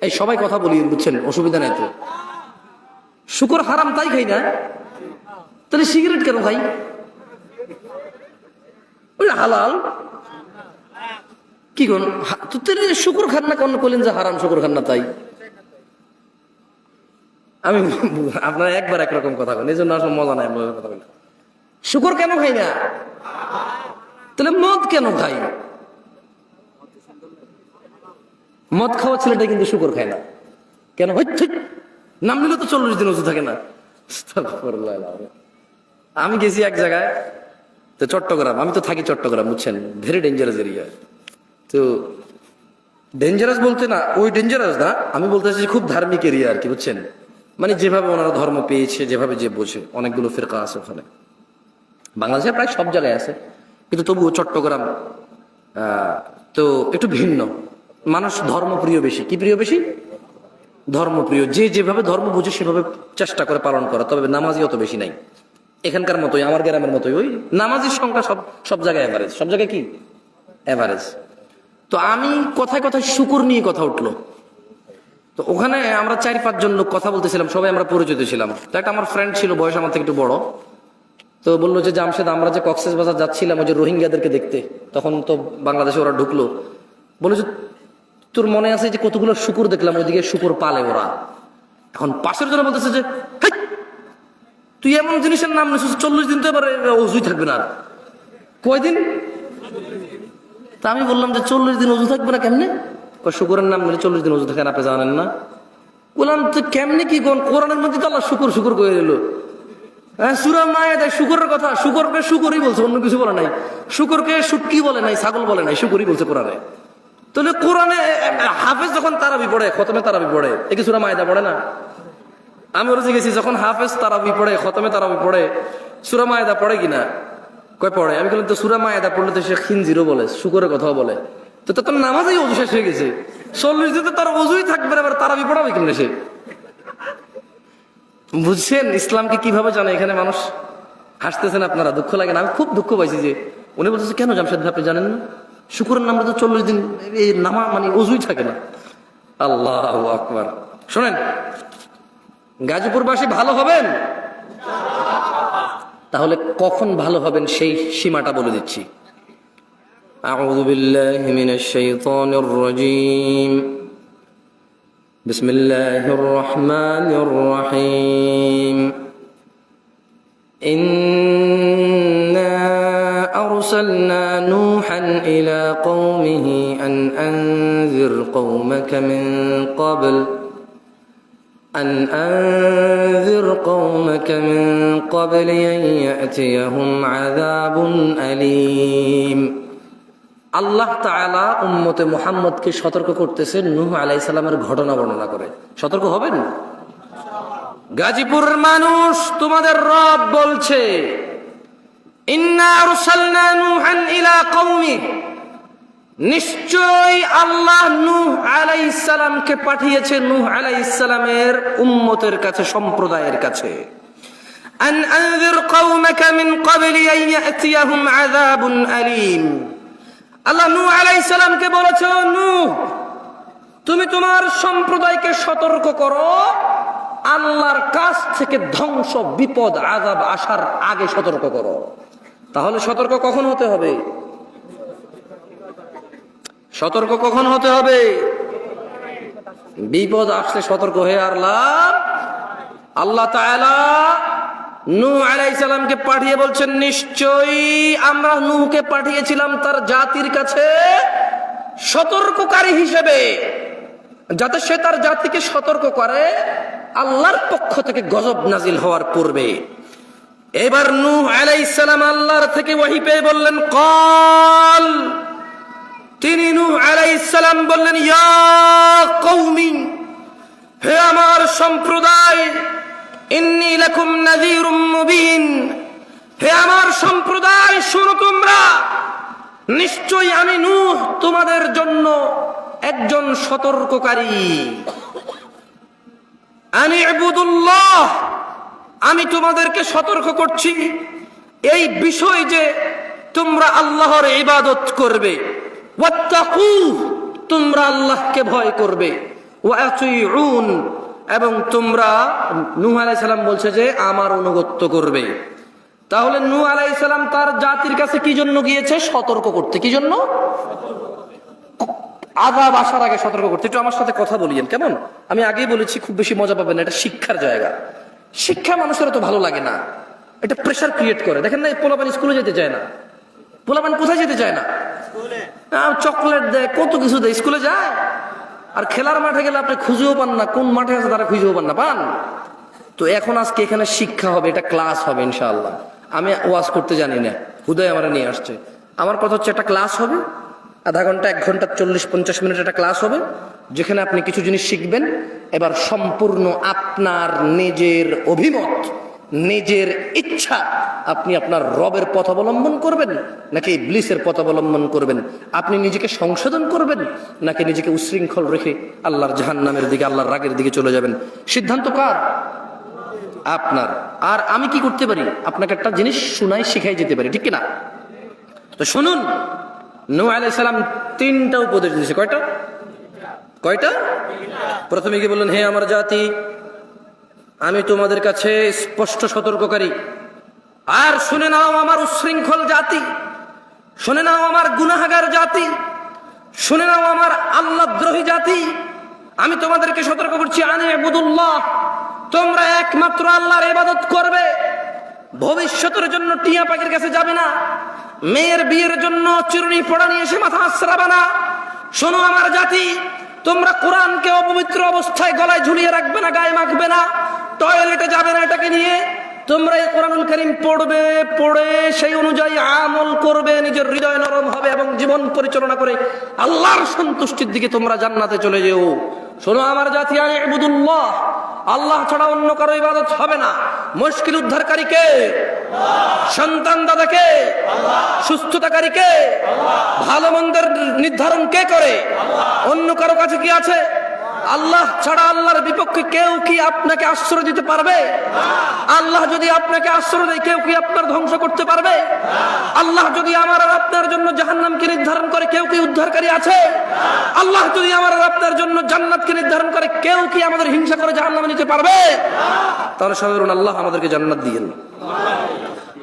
এই সবাই কথা বলি, বুঝছেন, অসুবিধা নাই তো। শুকর হারাম তাই খাই না? তাহলে সিগারেট কেন খাই? ওইটা হালাল। কি কোন শুকর খান না? কোন করলেন যে হারাম, শুকর খান না তাই? আমি আপনারা একবার একরকম কথা বলেন, এই জন্য আসলে মজা নাই কথা বলে। শুকর কেন খাই না? তাহলে মদ কেন খাই? মদ খাওয়া ছেলেটা কিন্তু শুকর খায় না কেন? নাম নিলে তো 40 দিন ওষুধ থাকে না। আমি গেছি এক জায়গায়, তো চট্টগ্রাম, আমি তো থাকি চট্টগ্রাম, বুঝছেন, ভেরি ডেঞ্জারাস এরিয়া। তো ডেঞ্জারাস বলতে না, ওই ডেঞ্জারাস না, আমি বলতে চাইছি খুব ধার্মিক এরিয়া আর কি, বুঝছেন। মানে যেভাবে ওনারা ধর্ম পেয়েছে, যেভাবে যে বোঝে, অনেকগুলো ফিরকা আছে ওখানে। বাংলাদেশে প্রায় সব জায়গায় আছে, কিন্তু তবুও চট্টগ্রাম তো একটু ভিন্ন। মানুষ ধর্মপ্রিয় বেশি। কি প্রিয় বেশি? ধর্মপ্রিয়। যে যেভাবে ধর্ম বুঝে সেভাবে চেষ্টা করে পালন করা। তবে নামাজি অত বেশি নাই এখানকার মতোই, আমার গ্রামের মতোই। ওই নামাজির সংখ্যা সব সব জায়গায় এভারেজ, সব জায়গায় কি এভারেজ। তো আমি কথায় কথায় শুকুর নিয়ে কথা উঠলো। তো ওখানে আমরা 4-5 জন লোক কথা বলতেছিলাম, সবাই আমরা পরিচিত ছিলাম। তো একটা আমার ফ্রেন্ড ছিল, বয়স আমার থেকে একটু বড়। তো বললো যে জামশেদ, আমরা যে কক্সবাজার যাচ্ছিলাম ওই যে রোহিঙ্গাদেরকে দেখতে, তখন তো বাংলাদেশে ওরা ঢুকলো, বলে যে তোর মনে আছে যে কতগুলো শুকুর দেখলাম, ওইদিকে শুকুর পালে ওরা। এখন পাশের জন্য বলতেছে যে তুই এমন জিনিসের নাম নিছিস, 40 দিন তো এবার অজুই থাকবে না। কয়দিন? তা আমি বললাম যে 40 দিন অজু থাকবে না কেমনে? শুকুরের নাম নিলে 40 দিন অজু থাকেন, আপনি জানেন না? বললাম তো কেমনে কি? কোরআনের মধ্যে তো আল্লাহ শুকুর শুকুর করে দিল। সূরা মায়েদায় শুকরের কথা, শুকরকে শুকরই বলছে, অন্য কিছু বলে নাই। শুকরকে শুটকি বলে নাই, ছাগল বলে নাই, শুকরই বলছে কোরআনে। তাহলে কোরআনে হাফেজ যখন তারাবি পড়ে, খতমে তারাবি পড়ে, এ কি সূরা মায়েদা পড়ে না? আমি ওরা জিজ্ঞেসি, যখন হাফেজ তারাবি পড়ে, খতমে তারাবি পড়ে, সূরা মায়েদা পড়ে কিনা? কয় পড়ে। আমি বললাম তো সূরা মায়েদা পড়লে তো সে খিনজিরও বলে, শুকরের কথাও বলে। তো তোর নামাজই অজু শেষ হয়ে গেছে, 40 দিন তো তার অজুই থাকবে না, এবার তারাবি পড়াবে কেমনে সে? বুঝছেন ইসলামকে কিভাবে জানে? এখানে মানুষ হাসতেছেন, আপনারা দুঃখ লাগে না? আমি খুব দুঃখ পাইছি যে উনি বলতেছে কেন জামশেদ ভাই আপনি জানেন না? শুকুরের নামটা তো 40 দিন এই নামা মানে অজুই থাকে না। আল্লাহু আকবার। শোনেন, গাজীপুরবাসী ভালো হবেন, তাহলে কখন ভালো হবেন সেই সীমাটা বলে দিচ্ছি। আউযু বিল্লাহি মিনাশ শাইতানির রাজীম। بسم الله الرحمن الرحيم. إنا أرسلنا نوحا إلى قومه أن أنذر قومك من قبل أن يأتيهم عذاب أليم. আল্লাহ তাআলা উম্মতে মুহাম্মদকে সতর্ক করতেছেন নূহ আলাইহিস সালামের ঘটনা বর্ণনা করে। সতর্ক হবেন। গাজীপুরের মানুষ, তোমাদের রব বলছে ইন্না আরসালনা নূহান ইলা কওমি, নিশ্চয় আল্লাহ নূহ আলাইহিস সালামকে পাঠিয়েছে নূহ আলাইহিস সালামের উম্মতের কাছে, সম্প্রদায়ের কাছে। আন আনযির কওমাকা মিন ক্বাবলি আন ইয়াতিয়াহুম আযাবুন আলীম। আল্লাহ নূহ আলাইহিস সালামকে বলেছে, নূহ তুমি তোমার সম্প্রদায়কে সতর্ক করো, আল্লাহর কাছ থেকে ধ্বংস, বিপদ, আযাব আসার আগে সতর্ক করো। তাহলে সতর্ক কখন হতে হবে? সতর্ক কখন হতে হবে? বিপদ আসলে সতর্ক হয়ে আর লাভ। আল্লাহ তাআলা নূহ আলাইহিস সালামকে পাঠিয়ে বলছেন, নিশ্চয়ই আমরা নূহকে পাঠিয়েছিলাম তার জাতির কাছে সতর্ককারী হিসেবে, যাতে সে তার জাতিকে সতর্ক করে আল্লাহর পক্ষ থেকে গজব নাজিল হওয়ার পূর্বে। এবার নূহ আলাইহিস সালাম আল্লাহর থেকে ওহী পেয়ে বললেন, ক্বাল, তিনি নূহ আলাইহিস সালাম বললেন, ইয়া কওমি, হে আমার সম্প্রদায়, ইন্নী লাকুম নাযীরুম মুবিন, হে আমার সম্প্রদায় শোনো তোমরা, নিশ্চয়ই আমি নূহ তোমাদের জন্য একজন সতর্ককারী। আনি ইবুদুল্লাহ, আমি তোমাদেরকে সতর্ক করছি এই বিষয় যে তোমরা আল্লাহর ইবাদত করবে, ওয়াত্তাকু, তোমরা আল্লাহকে ভয় করবে, ওয়া আতিউন, এবং তোমরা, নূহ আলাইহিস সালাম বলছে যে আমার অনুগত্য করবে। তাহলে নূহ আলাইহিস সালাম তার জাতির কাছে কি জন্য গিয়েছে? সতর্ক করতে। কি জন্য? আযাব আসার আগে সতর্ক করতে। একটু আমার সাথে কথা বলিয়েন কেমন? আমি আগেই বলেছি, খুব বেশি মজা পাবেন না, এটা শিক্ষার জায়গা। শিক্ষা মানুষের তো ভালো লাগে না, এটা প্রেসার ক্রিয়েট করে। দেখেন না, পোলাপান স্কুলে যেতে চায় না। পোলাপান কোথায় যেতে চায় না? চকলেট দেয়, কত কিছু দেয়, স্কুলে যায়। আর খেলার মাঠে গেলে আপনি খুঁজেও পান না, কোন মাঠে আছে তারা খুঁজেও পান না, পান। তো এখন আজকে এখানে শিক্ষা হবে, এটা ক্লাস হবে ইনশাআল্লাহ। আমি ওয়াজ করতে জানি না, হুদাই আমার নিয়ে আসছে। আমার কথা হচ্ছে, একটা ক্লাস হবে, আধা ঘন্টা, 1 ঘন্টা 40-50 মিনিট একটা ক্লাস হবে, যেখানে আপনি কিছু জিনিস শিখবেন। এবার সম্পূর্ণ আপনার নিজের অভিমত, নিজের ইচ্ছা, আপনি আপনার রবের পথ অবলম্বন করবেন নাকি ইবলিসের পথ অবলম্বন করবেন? আপনি নিজেকে সংশোধন করবেন নাকি নিজেকে উচ্ছৃঙ্খল রেখে আল্লাহর জাহান্নামের দিকে, আল্লাহর রাগের দিকে চলে যাবেন? সিদ্ধান্ত কার? আপনার। আর আমি কি করতে পারি? আপনাকে একটা জিনিস শুনাই, শিখাই যেতে পারি, ঠিক কিনা? তো শুনুন, নূহ আলাইহিস সালাম 3টা উপদেশ দিয়েছে। কয়টা? কয়টা? প্রথমে কি বললেন? হে আমার জাতি, আমি তোমাদের কাছে স্পষ্ট সতর্ককারী। আর শুনে নাও আমার উচ্ছৃঙ্খল জাতি, শুনে নাও আমার গুনাহগার জাতি, শুনে নাও আমার আল্লাহদ্রোহী জাতি, আমি তোমাদেরকে সতর্ক করছি, আনি ইবুদুল্লাহ, তোমরা একমাত্র আল্লাহর ইবাদত করবে। ভবিষ্যতের জন্য টিয়া পাখির কাছে যাবে না, মেয়ের বিয়ের জন্য চিরুনি পড়া নিয়ে এসে মাথা আশ্রাবে না। শোনো আমার জাতি, তোমরা কোরআনকে অপবিত্র অবস্থায় গলায় ঝুলিয়ে রাখবে না, গায়ে মাখবে না, টয়লেটে যাবে না এটাকে নিয়ে। তোমরা এই কোরআনুল কারীম পড়বে, পড়ে সেই অনুযায়ী আমল করবে, নিজের হৃদয় নরম হবে এবং জীবন পরিচালনা করে আল্লাহর সন্তুষ্টির দিকে তোমরা জান্নাতে চলে যেও। শোনো আমার জাতি, আনি ইবুদুল্লাহ, আল্লাহ ছাড়া অন্য কারো ইবাদত হবে না। মুশকিল উদ্ধারকারী কে? সন্তান দাতা কে? সুস্থতাকারী কে? ভালো মন্দের নির্ধারণ কে করে? অন্য কারো কাছে কি আছে? আল্লাহ ছাড়া আল্লাহর বিপক্ষে কেউ কি আপনাকে আশ্রয় দিতে পারবে? আল্লাহ যদি আপনাকে আশ্রয় দেয়, কেউ কি আপনার ধ্বংস করতে পারবে? আল্লাহ যদি আমার আর আপনার জন্য জাহান্নামকে নির্ধারণ করে, কেউ কি উদ্ধারকারী আছে? আল্লাহ যদি আমার আর আপনার জন্য জান্নাতকে নির্ধারণ করে, কেউ কি আমাদের হিংসা করে জাহান্নামে নিতে পারবে? তাহলে সাধারণ আল্লাহ আমাদেরকে জান্নাত দিয়েন।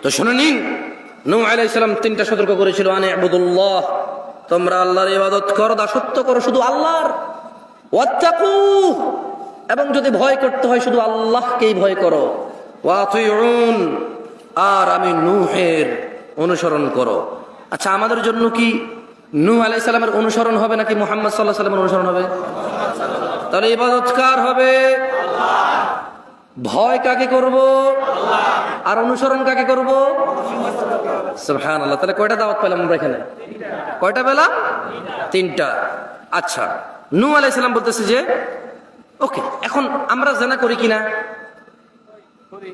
তো শুনে নিন, নূহ আলাইহিস সালাম 3টা সতর্ক করেছিল, আনি ইবুদুল্লাহ, তোমরা আল্লাহর ইবাদত করো, দাসত্ব করো শুধু আল্লাহর। ওয়াত্তাকু, এবং যদি ভয় করতে হয় শুধু আল্লাহকেই ভয় করো। ওয়াতিউন, আর আমি নূহের অনুসরণ করো। আচ্ছা, আমাদের জন্য কি নূহ আলাইহিস সালামের অনুসরণ হবে নাকি মুহাম্মদ সাল্লাল্লাহু আলাইহি ওয়াসাল্লামের অনুসরণ হবে? তাহলে ইবাদত কার হবে? আল্লাহ। ভয় কাকে করব? আল্লাহ। আর অনুসরণ কাকে করব? সুবহানাল্লাহ। তাহলে কয়টা দাওয়াত পেলাম আমরা এখানে? কয়টা পেলাম? 3টা। আচ্ছা, নূহ আলাইহিস সালাম বলতেছে যে ওকে, এখন আমরা জানা করি কিনা?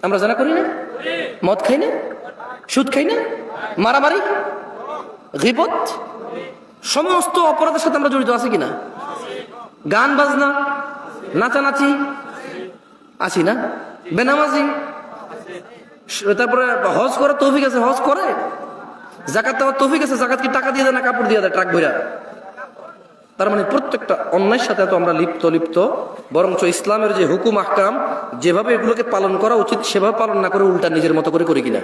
আমরা জানা করি না? মদ খাই না? সুদ খাই না, মারামারি, গীবত, সমস্ত অপরাধের সাথে আমরা জড়িত আছি কিনা? গান বাজনা, নাচানাচি আছি না? বেনামাজি, তারপরে হজ করে তৌফিক আছে, হজ করে, জাকাত দেওয়ার তৌফিক আছে, জাকাত কি টাকা দিয়ে দেয় না কাপড় দিয়ে দেয় ট্রাক ভইরা? তার মানে প্রত্যেকটা অন্যায়ের সাথে তো আমরা লিপ্ত, বরঞ্চ ইসলামের যে হুকুম আহকাম যেভাবে এগুলোকে পালন করা উচিত সেভাবে পালন না করে উল্টা নিজের মতো করে করি কিনা?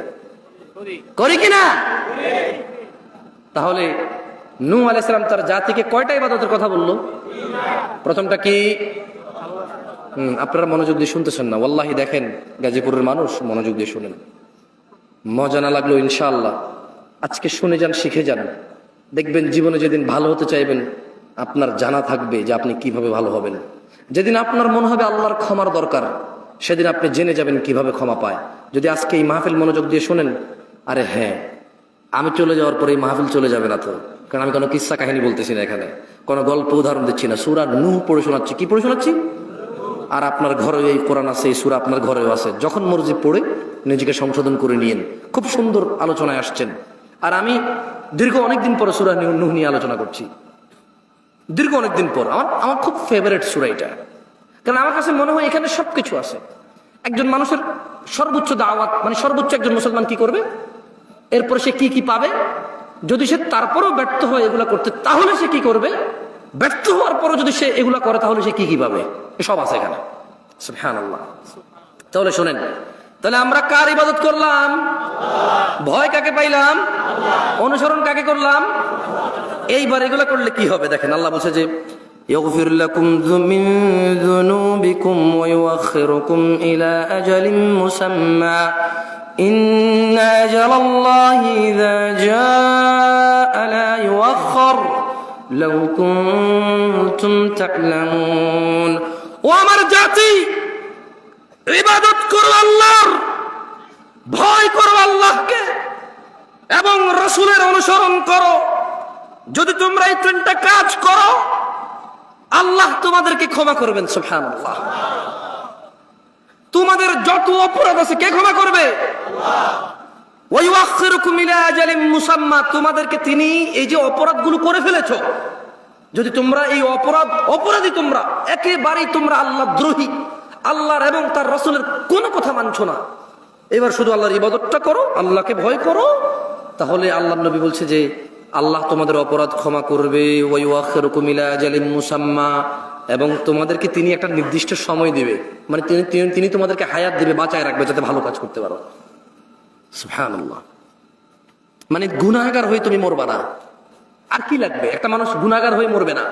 তাহলে নূহ আলাইহিস সালাম তার জাতিকে কয়টা ইবাদতের কথা বললো? প্রথমটা কি? আপনারা মনোযোগ দিয়ে শুনতেছেন না, ওয়াল্লাহি দেখেন গাজীপুরের মানুষ মনোযোগ দিয়ে শুনেন, মজা না লাগলো ইনশাআল্লাহ আজকে শুনে যান, শিখে যান, দেখবেন জীবনে যেদিন ভালো হতে চাইবেন আপনার জানা থাকবে যে আপনি কিভাবে ভালো হবেন। যেদিন আপনার মনে হবে আল্লাহর ক্ষমার দরকার, সেদিন আপনি জেনে যাবেন কিভাবে ক্ষমা পায়। যদি আজকে এই মাহফিল মনোযোগ দিয়ে শোনেন, আরে হ্যাঁ আমি চলে যাওয়ার পরে এই মাহফিল চলে যাবে না তো, কারণ আমি কোনো কিস্সা কাহিনী বলতেছি না, এখানে কোনো গল্প উদাহরণ দিচ্ছি না, সূরা নূহ পড়ে শোনাচ্ছি। কি পড়ে শোনাচ্ছি? আর আপনার ঘরে এই কোরআন আছে, এই সূরা আপনার ঘরেও আছে, যখন মর্জি পড়ে নিজেকে সংশোধন করে নিয়েন। খুব সুন্দর আলোচনায় আসছেন। আর আমি দীর্ঘ অনেকদিন পরে সূরা নূহ নিয়ে আলোচনা করছি, দীর্ঘ অনেকদিন পর। আমার খুব ফেভারিট সূরা এটা, কারণ আমার কাছে মনে হয় এখানে সবকিছু আছে। একজন মানুষের সর্বোচ্চ দাওয়াত, মানে সর্বোচ্চ একজন মুসলমান কি করবে, এরপর সে কি পাবে, যদি সে তারপরও ব্যর্থ হয় এগুলা করতে তাহলে সে কি করবে, ব্যর্থ হওয়ার পরও যদি সে এগুলা করে তাহলে সে কি পাবে, সব আছে এখানে। সুবহানাল্লাহ। তাহলে শোনেন, তাহলে আমরা কার ইবাদত করলাম? ভয় কাকে পাইলাম? অনুসরণ কাকে করলাম? এইবার এগুলা করলে কি হবে দেখেন, আল্লাহ বলছে যে يغفر لكم من ذنوبكم ويؤخركم إلى أجل مسمى إن أجل الله إذا جاء لا يؤخر لو كنتم تعلمون। ও আমার জাতি, ইবাদত করো আল্লাহর, ভয় করো আল্লাহকে এবং রাসূলের অনুসরণ করো। যদি তোমরা এই তিনটা কাজ করো আল্লাহ তোমাদেরকে ক্ষমা করবেন। সুবহানাল্লাহ। তোমাদের যত অপরাধ আছে কে ক্ষমা করবে? আল্লাহ। ওয়া ইউআখিরুকুম ইলা আজালিম মুসাম্মা, তোমাদেরকে তিনি এই যে অপরাধগুলো করে ফেলেছো, যদি তোমরা এই অপরাধী তোমরা একেবারেই তোমরা আল্লাহ দ্রোহী, আল্লাহর এবং তার রাসূলের কোনো কথা মানছো না, এবার শুধু আল্লাহর ইবাদতটা করো, আল্লাহকে ভয় করো, তাহলে আল্লাহর নবী বলছে যে আল্লাহ তোমাদের অপরাধ ক্ষমা করবে। ওয়া ইউআখিরুকুম ইলা আজালিম মুসাম্মা, এবং তোমাদেরকে তিনি একটা নির্দিষ্ট সময় দিবে, মানে তিনি তোমাদেরকে হায়াত দিবে, বাঁচায় রাখবে যাতে ভালো কাজ করতে পারো। সুবহানাল্লাহ। মানে গুনাহগার হয়ে তুমি মরবা না। আর কি লাগবে? একটা মানুষ গুনাহগার হয়ে মরবে না,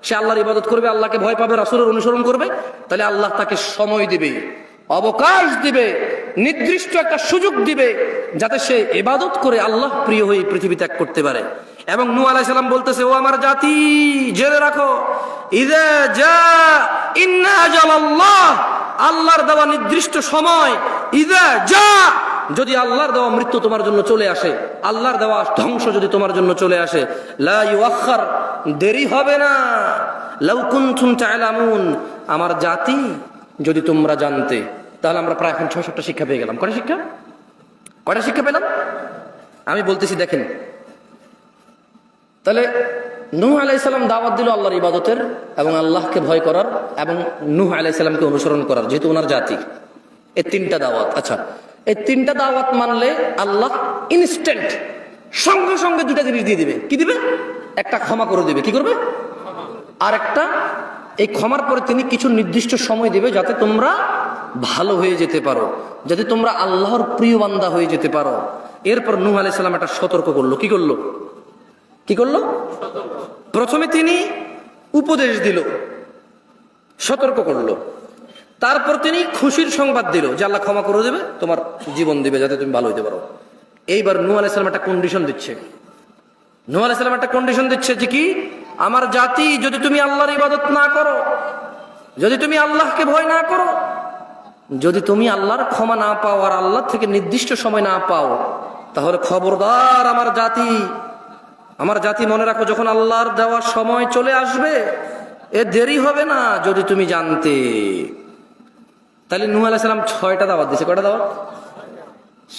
সে আল্লাহর ইবাদত করবে, আল্লাহকে ভয় পাবে, রাসূলের অনুসরণ করবে, তাহলে আল্লাহ তাকে সময় দিবে, অবকাশ দিবে, নির্দিষ্ট একটা সুযোগ দিবে যাতে সে ইবাদত করে আল্লাহ প্রিয় হয়ে পৃথিবী ত্যাগ করতে পারে। এবং নূহ আলাইহিস সালাম বলতেছে, ও আমার জাতি জেনে রাখো, ইযা জা ইন্না আজালাল্লাহ, আল্লাহর দেওয়া নির্দিষ্ট সময়, ইযা জা, যদি আল্লাহর দেওয়া মৃত্যু তোমার জন্য চলে আসে, আল্লাহর দেওয়া ধ্বংস যদি তোমার জন্য চলে আসে, লা ইউআখার, দেরি হবে না, লাউ কুনতুম তা'লামুন, আমার জাতি যদি তোমরা জানতে। তাহলে আমরা প্রায় এখন 6-7টা শিক্ষা পেয়ে গেলাম। কয়টা শিক্ষা পেলাম আমি বলতেছি দেখেন। তাহলে নূহ আলাইহিস সালাম দাওয়াত দিল আল্লাহর ইবাদতের এবং আল্লাহকে ভয় করার এবং নূহ আলাইহিস সালামকে অনুসরণ করার, যেহেতু ওনার জাতি। এই তিনটা দাওয়াত। আচ্ছা, এই তিনটা দাওয়াত মানলে আল্লাহ ইনস্ট্যান্ট সঙ্গে সঙ্গে দুটা জিনিস দিয়ে দিবে। কি দিবে? একটা ক্ষমা করে দিবে। কি করবে? আর একটা, এই ক্ষমার পরে তিনি কিছু নির্দিষ্ট সময় দিবে যাতে তোমরা ভালো হয়ে যেতে পারো, যাতে তোমরা আল্লাহর প্রিয় বান্দা হয়ে যেতে পারো। এরপর নূহ আলাইহিস সালাম একটা সতর্ক করলো। কি করলো? প্রথমে তিনি উপদেশ দিল, সতর্ক করলো, তারপর তিনি খুশির সংবাদ দিল যে আল্লাহ ক্ষমা করে দেবে, তোমার জীবন দিবে যাতে তুমি ভালো হইতে পারো। এইবার নূহ আলাইহিস সালাম একটা কন্ডিশন দিচ্ছে। যে কি? আমার জাতি, যদি তুমি আল্লাহর ইবাদত না করো, যদি তুমি আল্লাহকে ভয় না করো, যদি তুমি আল্লাহর ক্ষমা না পাও আর আল্লাহ থেকে নির্দিষ্ট সময় না পাও, তাহলে খবরদার আমার জাতি মনে রাখো, যখন আল্লাহর দেওয়া সময় চলে আসবে এ দেরি হবে না, যদি তুমি জানতে। তাহলে নূহ আলাইহিস সালাম 6টা দাওয়াত দিয়েছে। কয়টা দাওয়াত?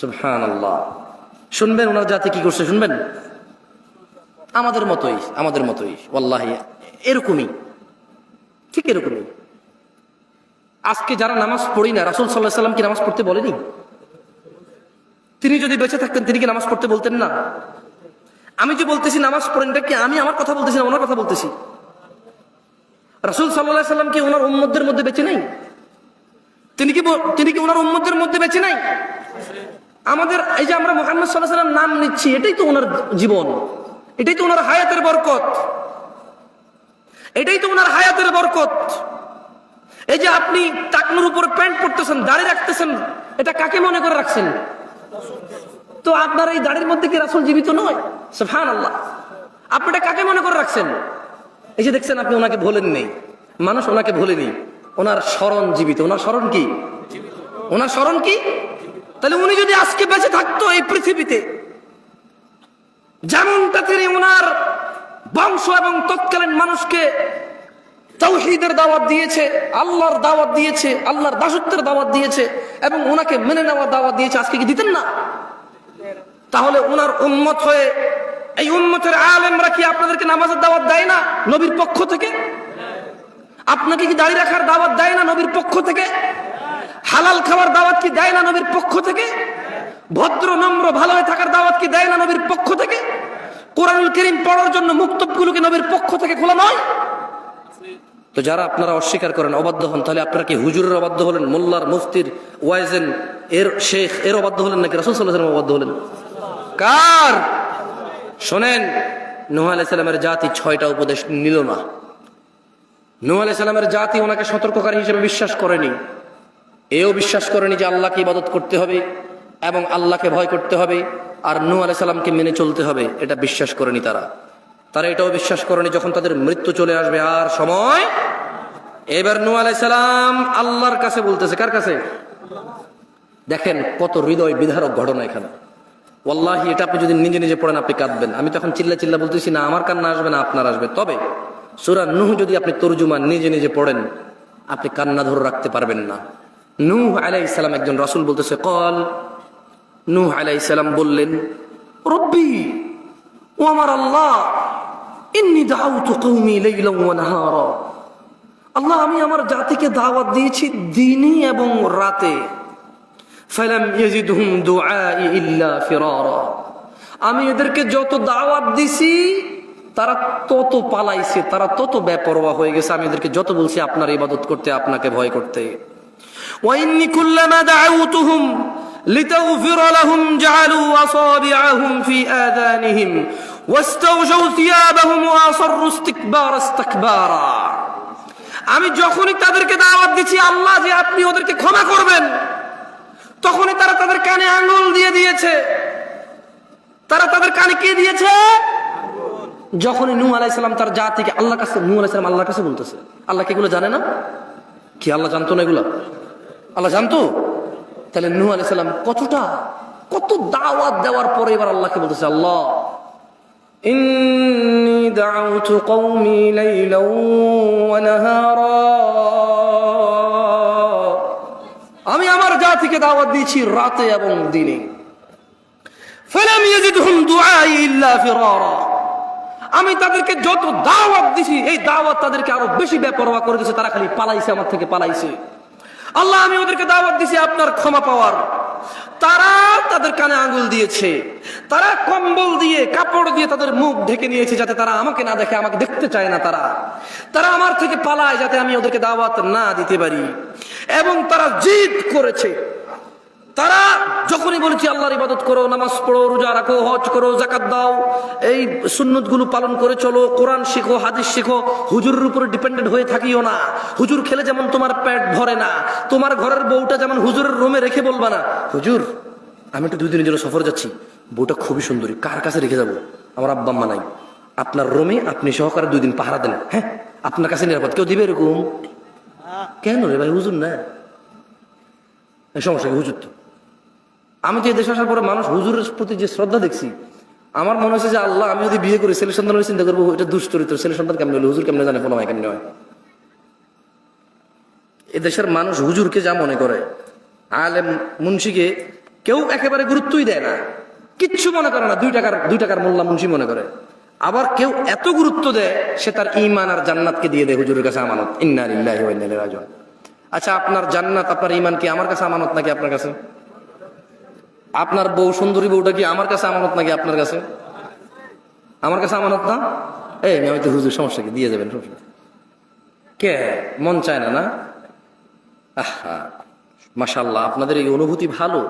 সুবহানাল্লাহ। শুনবেন ওনার জাতি কি করছে, শুনবেন? আমাদের মতোই ওয়াল্লাহি এরকমই, ঠিক এরকমই। আজকে যারা নামাজ পড়ি না, রাসূল সাল্লাল্লাহু আলাইহি সাল্লাম কি নামাজ পড়তে বলেনি? তিনি যদি বেঁচে থাকতেন তিনি কি নামাজ পড়তে বলতেন না? আমি যে বলতেছি নামাজ পড়েন, এটা কি আমি আমার কথা বলতেছি না, ওনার কথা বলতেছি। রাসূল সাল্লাল্লাহু আলাইহি সাল্লাম কি ওনার উম্মতদের মধ্যে বেঁচে নাই? তিনি কি ওনার উম্মতদের মধ্যে বেঁচে নাই? আমাদের এই যে আমরা মুহাম্মদ সাল্লাল্লাহু আলাইহি সাল্লাম নাম নিচ্ছি, এটাই তো ওনার জীবন, এটাই তো ওনার হায়াতের বরকত, এটাই তো ওনার হায়াতের বরকত। এই যে আপনি টাকনুর উপর প্যান্ট পরতেছেন, দাড়ি রাখতেছেন, এটা কাকে মনে করে রাখছেন? তো আপনার এই দাড়ির মধ্যে কি রাসূল জীবিত নয়? সুবহানাল্লাহ। আপনি এটা কাকে মনে করে রাখছেন? এই যে দেখছেন, আপনি ওনাকে ভোলেন নেই, মানুষ ওনাকে ভোলেনি, ওনার স্মরণ জীবিত। ওনার স্মরণ কি? ওনার স্মরণ কি? তাহলে উনি যদি আজকে বেঁচে থাকতো এই পৃথিবীতে, যেমনটা তিনি ওনার বংশ এবং তৎকালীন মানুষকে তাওহীদের দাওয়াত দিয়েছে, আল্লাহর দাওয়াত দিয়েছে, আল্লাহর দাসত্বের দাওয়াত দিয়েছে এবং ওনাকে মেনে নেওয়ার দাওয়াত দিয়েছে, আজকে কি দিতেন না? তাহলে ওনার উম্মত হয়ে এই উম্মতের আলেমরা কি আপনাদেরকে নামাজের দাওয়াত দেয় না নবীর পক্ষ থেকে? আপনাকে কি দাড়ি রাখার দাওয়াত দেয় না নবীর পক্ষ থেকে? হালাল খাওয়ার দাওয়াত কি দেয় না নবীর পক্ষ থেকে? ভদ্র নম্র ভালো হয়ে থাকার দাওয়াত কি দেয় না নবীর পক্ষ থেকে? কোরআনুল কারীম পড়ার জন্য মুক্তবগুলো কি নবীর পক্ষ থেকে খোলা নয়? তো যারা আপনারা অস্বীকার করেন, অবাধ্য হন, তাহলে আপনারা কি হুজুরের অবাধ্য হলেন, মোল্লার, মুফতির, ওয়াইজেন, এর শেখ এর অবাধ্য হলেন, নাকি রাসূল সাল্লাল্লাহু আলাইহি ওয়াসাল্লাম অবাধ্য হলেন? কার? শোনেন, নূহ আলাইহিস সালামের জাতি 6টা উপদেশ নিল না। নূহ আলাইহিস সালামের জাতি ওনাকে সতর্ককারী হিসেবে বিশ্বাস করেনি, এও বিশ্বাস করেনি যে আল্লাহকে ইবাদত করতে হবে এবং আল্লাহকে ভয় করতে হবে আর নূহ আলাইহিস সালামকে মেনে চলতে হবে, এটা বিশ্বাস করেনি তারা। তারা এটাও বিশ্বাস করেনি যখন তাদের মৃত্যু চলে আসবে আর সময়। এবার নূহ আলাইহিস সালাম আল্লাহর কাছে বলতেছে, কার কাছে? দেখেন কত হৃদয় বিদারক ঘটনা এখানে। ওয়াল্লাহি এটা আপনি যদি নিজে নিজে পড়েন আপনি কাঁদবেন। আমি তখন চিল্লা চিল্লা বলতেছি না, আমার কান্না আসবে না, আপনার আসবে। তবে সূরা নূহ যদি আপনি তরজুমা নিজে নিজে পড়েন আপনি কান্না ধরে রাখতে পারবেন না। নূহ আলাইহিস সালাম একজন রাসূল বলতেছে, কল, নূহ আলাইহিস সালাম বললেন, রব্বি, ও আমার আল্লাহ, ইন্নী দাউতু কওমি লাইলান ওয়া নাহারা, আল্লাহ আমি আমার জাতিকে দাওয়াত দিয়েছি দিনে এবং রাতে, ফালাম ইয়াজিদহুম দুআই ইল্লা ফিরারা, আমি এদেরকে যত দাওয়াত দিছি তারা তত পালাইছে, তারা তত বেপরোয়া হয়ে গেছে। আমি এদেরকে যত বলছি আপনার ইবাদত করতে, আপনাকে ভয় করতে। ওয়া ইন্নী কুল্লামা দাউতুহুম লিতাগফিরা লাহুম জাআলু আসাবিআহুম ফি আযানিহিম ওয়াস্তাগশাউ থিয়াবাহুম ওয়া আসররু ইস্তিকবারা। আমি যখনই তাদেরকে দাওয়াত দিচ্ছি আল্লাহ যে আপনি ওদেরকে ক্ষমা করবেন, তখনই তারা তাদের কানে আঙ্গুল দিয়ে দিয়েছে। তারা তাদের কানে কে দিয়েছে? যখনই নূহ আলাইহিস সালাম তার জাতিকে আল্লাহর কাছে, নূহ আলাইহিস সালাম আল্লাহর কাছে বলতেছে, আল্লাহ কি এগুলো জানে না? কি আল্লাহ জানতো না এগুলো? আল্লাহ জানতো। তাহলে নূহ আলাইহিস সালাম কত দাওয়াত দেওয়ার পরে এবার আল্লাহকে বলতেছে, আল্লাহ ইন্নী দাউতু কওমি লাইলান ওয়া নাহারা, আমি আমার জাতিকে দাওয়াত দিয়েছি রাতে এবং দিনে। ফালাম ইয়াজিদহুম দুআই ইল্লা ফিরারা, আমি তাদেরকে যত দাওয়াত দিছি এই দাওয়াত তাদেরকে আরো বেশি বেপরোয়া করে দিয়েছে, তারা খালি পালাইছে, আমার থেকে পালাইছে। আল্লাহ আমি ওদেরকে দাওয়াত দিছি আপনার ক্ষমা পাওয়ার, তারা তাদের কানে আঙ্গুল দিয়েছে, তারা কম্বল দিয়ে কাপড় দিয়ে তাদের মুখ ঢেকে নিয়েছে যাতে তারা আমাকে না দেখে, আমাকে দেখতে চায় না, তারা আমার থেকে পালায় যাতে আমি ওদেরকে দাওয়াত না দিতে পারি। এবং তারা জিদ করেছে, তারা যখনই বলেছি আল্লাহর ইবাদত করো, নামাজ পড়ো, রোজা রাখো, হজ করো, যাকাত দাও, এই সুন্নতগুলো পালন করে চলো, কোরআন শিখো, হাদিস শিখো, হুজুরের উপরে ডিপেন্ডেন্ট হয়ে থাকিও না। হুজুর খেলে যেমন তোমার পেট ভরে না, তোমার ঘরের বউটা যেমন হুজুরের রুমে রেখে বলবা না, হুজুর আমি একটু 2 দিনের জন্য সফর যাচ্ছি, বউটা খুবই সুন্দরী, কার কাছে রেখে যাবো? আমার আব্বা আম্মা নাই, আপনার রুমে আপনি সহকারে 2 দিন পাহারা দেন, হ্যাঁ আপনার কাছে নিরাপদ, কেউ দিবে এরকম? কেন রে ভাই, হুজুর না, সমস্যা কি? হুজুর তো, আমি তো এই দেশে আসার পরে মানুষ হুজুরের প্রতি যে শ্রদ্ধা দেখছি, আমার মনে হচ্ছে যে আল্লাহ আমি যদি বিয়ে করি ছেলে সন্তান হলে চিন্তা করবো এটা দুশ্চরিত্র, ছেলে সন্তান কেমন হলো, হুজুর কেমনে জানে, কোনো হয় কেমনে হয়। এদেশের মানুষ হুজুরকে যা মনে করে, আলেম মুন্সিকে কেউ একেবারে গুরুত্বই দেয় না। কিচ্ছু মনে করে না, 2 টাকার মোল্লা মুন্সি মনে করে। আবার কেউ এত গুরুত্ব দেয়, সে তার ঈমান আর জান্নাতকে দিয়ে দেয় হুজুরের কাছে আমানত। ইন্না লিল্লাহি ওয়া ইন্না ইলাইহি রাজিউন। আচ্ছা, আপনার জান্নাত, আপনার ঈমান কি আমার কাছে আমানত নাকি আপনার কাছে? আপনার বউ, সুন্দরী বউটা কি আমার কাছে আমানত নাকি আপনার কাছে? আমার কাছে আমানত না? এই আমি তো হুজুর, সমস্যা কি, দিয়ে যাবেন, কে মন চায় না? না, আহা, মাশাআল্লাহ, আপনাদের এই অনুভূতি ভালো।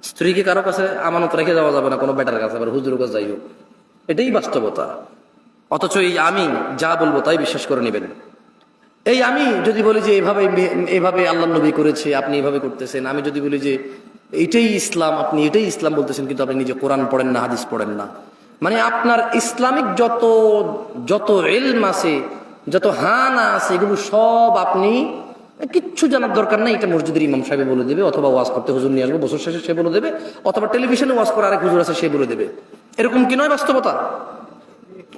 স্ত্রীকে কারো কাছে আমানত রেখে যাওয়া যাবে না, কোনো বেটার কাছে, আবার হুজুরের কাছে যাই হোক, এটাই বাস্তবতা। অথচ এই আমি যা বলবো তাই বিশ্বাস করে নেবেন। এই আমি যদি বলি যে এভাবে আল্লাহ নবী করেছে, আপনি এভাবে করতেছেন, আমি যদি বলি যে এটাই ইসলাম, আপনি এটাই ইসলাম বলতেছেন, কিন্তু আপনি নিজে কোরআন পড়েন না, হাদিস পড়েন না, মানে আপনার ইসলামিক যত ইলম আছে, যত হানা আছে, এগুলো সব আপনি কিচ্ছু জানার দরকার নাই। এটা মসজিদের ইমাম সাহেব বলে দেবে, অথবা ওয়াজ করতে হুজুর নিয়ে আসবো বছর শেষে সে বলে দেবে, অথবা টেলিভিশনে ওয়াজ করে আরেক হুজুর আছে সে বলে দেবে। এরকম কি নয় বাস্তবতা?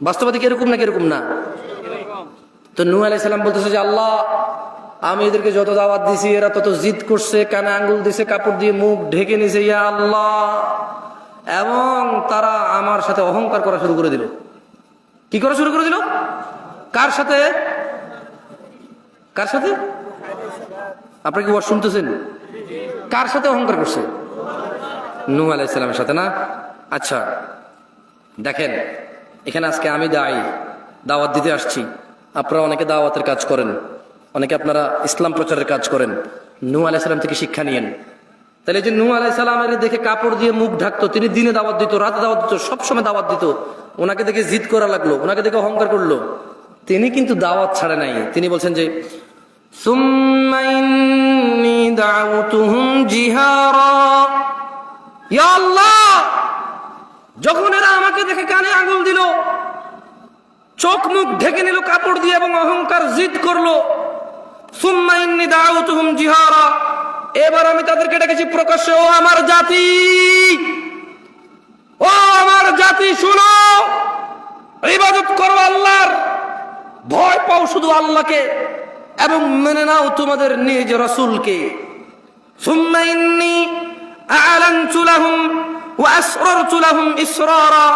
বাস্তবতা কি এরকম নাকি এরকম না? তো নূহ আলাইহিস সালাম বলতেছে যে আল্লাহ, আমি এদেরকে যত দাওয়াত দিছি এরা তত জিদ করছে, কানে আঙ্গুল দিছে, কাপড় দিয়ে মুখ ঢেকে নিছে, ইয়া আল্লাহ, এবং তারা আমার সাথে অহংকার করা শুরু করে দিল। কি করা শুরু করে দিল? কার সাথে? কার সাথে? আপনি কি ওয়াজ শুনতেছেন? কার সাথে অহংকার করছে? নূহ আলাইহিস সালামের সাথে না? আচ্ছা দেখেন, এখানে আজকে আমি দাওয়াত দিতে আসছি, আপনারা অনেকে দাওয়াতের কাজ করেন, অনেকে আপনারা ইসলাম প্রচারের কাজ করেন। নূহ আলাইহিস সালাম থেকে শিক্ষা নিয়েন। তাহলে যে নূহ আলাইহিস সালামের দেখে কাপড় দিয়ে মুখ ঢাকতো, তিনি দিনে দাওয়াত দিত, রাতে দাওয়াত দিত, সবসময় দাওয়াত দিত, ওনাকে দেখে জিদ করা লাগলো, ওনাকে দেখে অহংকার করলো, তিনি কিন্তু দাওয়াত ছাড়ে নাই। তিনি বলছেন যে সুম্মা ইন্নী দাউতুহুম জিহারা, ইয়া আল্লাহ, যখন এরা আমাকে দেখে কানে আঙুল দিল, চোখ মুখ ঢেকে নিল কাপড় দিয়ে এবং অহংকার জিদ করলো, সুম্মা ইন্নী দাউতুহুম জিহারা, এবার আমি তাদেরকে ডেকেছি প্রকাশ্যে, ও আমার জাতি, ও আমার জাতি, শুনো, ইবাদত করো আল্লাহর, ভয় পাও শুধু আল্লাহকে, এবং মেনে নাও তোমাদের নিজ রাসূলকে। সুম্মা ইন্নী আ'লানতু লাহুম ওয়া আসরারতু লাহুম ইসরারা,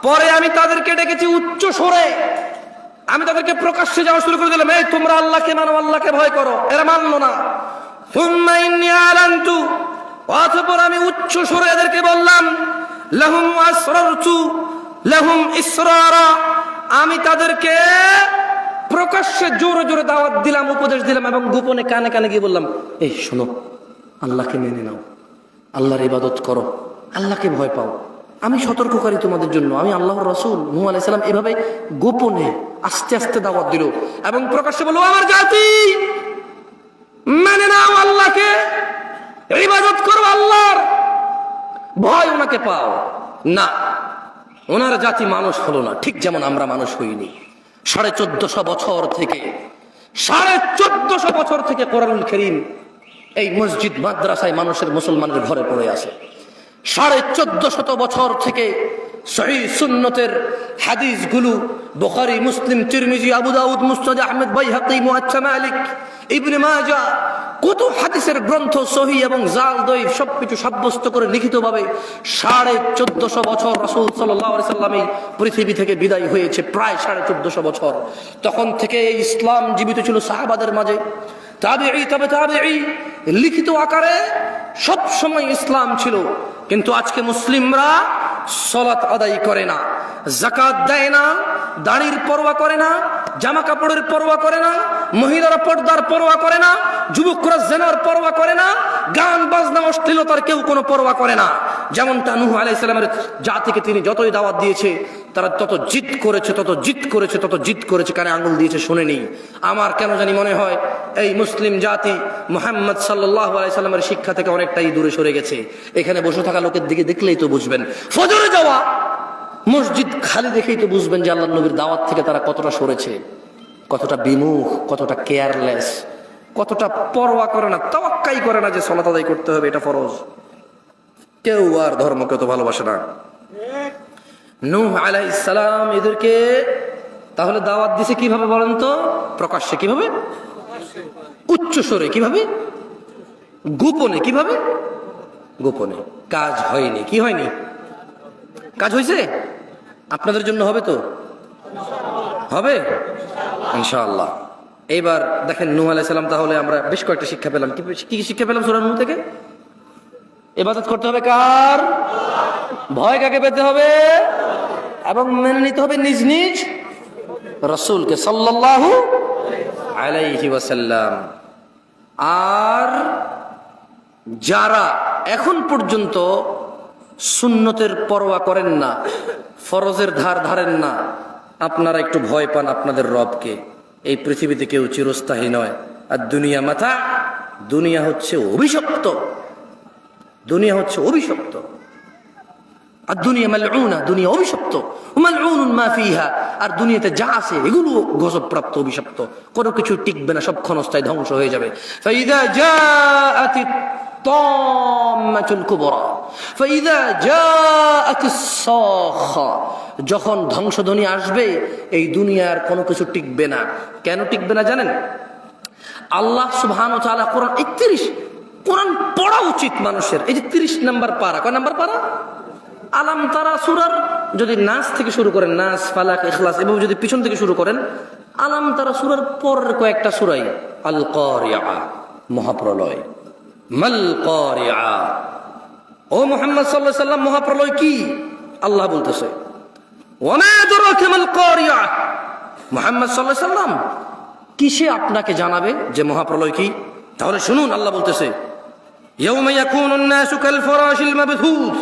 পরে আমি তাদেরকে ডেকেছি উচ্চ স্বরে, আমি তাদেরকে প্রকাশ্যে যাওয়া শুরু করে দিলাম, এই তোমরা আল্লাহকে মানো, আল্লাহকে ভয় করো, এরা মানলো না। সুম্মা ইন্নী আ'লানতু, অতঃপর আমি উচ্চ স্বরে এদেরকে বললাম, লাহুম ওয়া আসরারতু লাহুম ইসরারা, আমি তাদেরকে প্রকাশ্যে জোরে জোরে দাওয়াত দিলাম, উপদেশ দিলাম, এবং গোপনে কানে কানে গিয়ে বললাম, এই শোনো, আল্লাহকে মেনে নাও, আল্লাহর ইবাদত করো, আল্লাহকে ভয় পাও, আমি সতর্ককারী তোমাদের জন্য, আমি আল্লাহর রাসূল। নূহ আলাইহিস সালাম এভাবে গোপনে আস্তে আস্তে দাওয়াত দিল এবং প্রকাশ্যে বলল, আমার জাতি, মেনে নাও আল্লাহকে, ইবাদত করো আল্লাহর, ভয় ওনাকে পাও না। ওনার জাতি মানুষ হলো না, ঠিক যেমন আমরা মানুষ হইনি। 1450 বছর থেকে 1450 বছর থেকে কোরআনুল কারীম এই মসজিদ মাদ্রাসায় মানুষের, মুসলমানদের ঘরে পড়ে আছে। 1450 বছর থেকে সহিহ সুন্নতের হাদিসগুলো বুখারী, মুসলিম, তিরমিজি, আবু দাউদ, মুসনাদ আহমদ, বাইহাকী, মুআজ্জাম মালিক, ইবনে মাজাহ, কত হাদিসের গ্রন্থ সহিহ এবং জাল দঈফ সবকিছু সাব্যস্ত করে লিখিতভাবে 1450 বছর রাসূল সাল্লাল্লাহু আলাইহি সাল্লাম এই পৃথিবী থেকে বিদায় হয়েছে, প্রায় 1450 বছর। তখন থেকে এই ইসলাম জীবিত ছিল সাহাবাদের মাঝে, তাবেঈ, তবে তাবেঈ, লিখিত আকারে সব সময় ইসলাম ছিল। কিন্তু আজকে মুসলিমরা সালাত আদায় করে না, যাকাত দেয় না, দাড়ির পরোয়া করে না, জামা কাপড়ের পরোয়া করে না, মহিলারা পর্দার পরোয়া করে না, যুবকরা জিনার পরোয়া করে না, গান বাজনা অশ্লীলতার কেউ কোনো পরোয়া করে না। যেমনটা নূহ আলাইহিস সালামের জাতিকে তিনি যতই দাওয়াত দিয়েছে, তারা তত জিদ করেছে, কানে আঙ্গুল দিয়েছে, শুনেনি। আমার কেন জানি মনে হয় এই মুসলিম জাতি মুহাম্মদ সাল্লাল্লাহু আলাইহি সাল্লামের শিক্ষা থেকে অনেকটাই দূরে সরে গেছে। এখানে বসে থাকা লোকের দিকে দেখলেই তো বুঝবেন, ফজরে যাওয়া মসজিদ খালি দেখেই তো বুঝবেন যে আল্লাহর নবীর দাওয়াত থেকে তারা কতটা সরেছে, কতটা বিমুখ, কতটা কেয়ারলেস, কতটা পরোয়া করে না, তাওয়াক্কাই করে না যে সালাত আদায় করতে হবে, এটা ফরজ। কেউ আর ধর্মকে তো ভালোবাসে না। নূহ আলাইহিস সালাম এদেরকে তাহলে দাওয়াত দিছে কিভাবে বলেন তো? প্রকাশ্যে কিভাবে? উচ্চ স্বরে কিভাবে? গোপনে কিভাবে? গোপনে। কাজ হয়নি। কি হয়নি? কাজ হয়েছে? আপনাদের জন্য হবে তো? হবে ইনশাআল্লাহ। এইবার দেখেন নূহ আলাইহিস সালাম, তাহলে আমরা বেশ কয়েকটা শিক্ষা পেলাম। কি কি শিক্ষা পেলাম সূরা নূহ থেকে? ইবাদত করতে হবে কার? ভয় কাকে পেতে হবে? এবং মেনে নিতে হবে নিজ নিজ রাসূলকে সাল্লাল্লাহু আলাইহি ওয়াসাল্লাম। আর যারা এখন পর্যন্ত সুন্নতের পরোয়া করেন না, ফরজের ধার ধারেন না, আপনারা একটু ভয় পান আপনাদের রবকে। এই পৃথিবীতে কেউ চিরস্থায়ী নয়। আর দুনিয়া মাথা, দুনিয়া হচ্ছে অভিশপ্ত, দুনিয়া হচ্ছে অভিশপ্ত। আর দুনিয়া মালউনা, দুনিয়া অভিশপ্ত। মালউনুন মা ফিহা, আর দুনিয়াতে যা আছে এগুলো গজবপ্রাপ্ত, অভিশপ্ত। কোনো কিছু টিকবে না, সব ক্ষণস্থায়ী, ধ্বংস হয়ে যাবে। ফাইদা জাআতিত তাম্মাতুল কুবরা, ফাইদা জাআতিস সাখা, যখন ধ্বংসধ্বনি আসবে এই দুনিয়ার কোনো কিছু টিকবে না। কেন টিকবে না জানেন? আল্লাহ সুবহানাহু ওয়া তাআলা কোরআন 31, কোরআন পড়া উচিত মানুষের। এই যে 30 নাম্বার পারা, কয় নাম্বার পারা? আলাম তারা সূরার যদি নাস থেকে শুরু করেন, নাস, ফালাক, ইখলাস, এবং যদি পিছন থেকে শুরু করেন, আলাম তারা সূরার পরের কয়েকটা সূরাই আল কারিয়া, মহাপ্রলয়। মাল কারিয়া, ও মুহাম্মদ সাল্লাল্লাহু আলাইহি সাল্লাম, মহাপ্রলয় কি? আল্লাহ বলতেছে ওয়া মা আদরাকা মাল কারিয়া। মুহাম্মদ সাল্লাল্লাহু আলাইহি সাল্লাম, কিসে আপনাকে জানাবে যে মহাপ্রলয় কি? তাহলে শুনুন, আল্লাহ বলতেছে ইয়াউমা ইয়াকুনুন নাসু কাল ফারাশিল মাবথুস,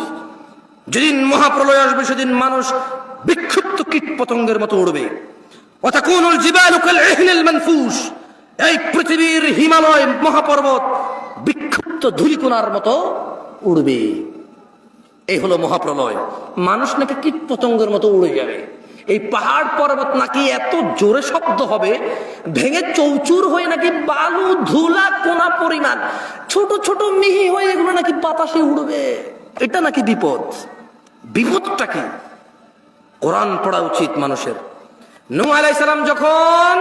যেদিন মহাপ্রলয় আসবে সেদিন মানুষ বিক্ষিপ্ত কীট পতঙ্গের মতো উড়বে। ওয়া তাকুনুল জিবালু কাল ইহনিল মানফুস, এই পৃথিবীর হিমালয় মহাপর্বত বিক্ষিপ্ত ধূলিকণার মতো উড়বে। এই হলো মহাপ্রলয়। মানুষ নাকি কীট পতঙ্গের মতো উড়ে যাবে। এই পাহাড় পর্বত নাকি এত জোরে শব্দ হবে, ভেঙে চৌচুর হয়ে নাকি বালু ধুলা কোনা পরিমাণ ছোট ছোট মিহি হয়ে এগুলো নাকি বাতাসে উড়বে। এটা নাকি বিপদ। বিপদটা কি? কোরআন পড়া উচিত মানুষের। নূহ আলাইহিস সালাম যখন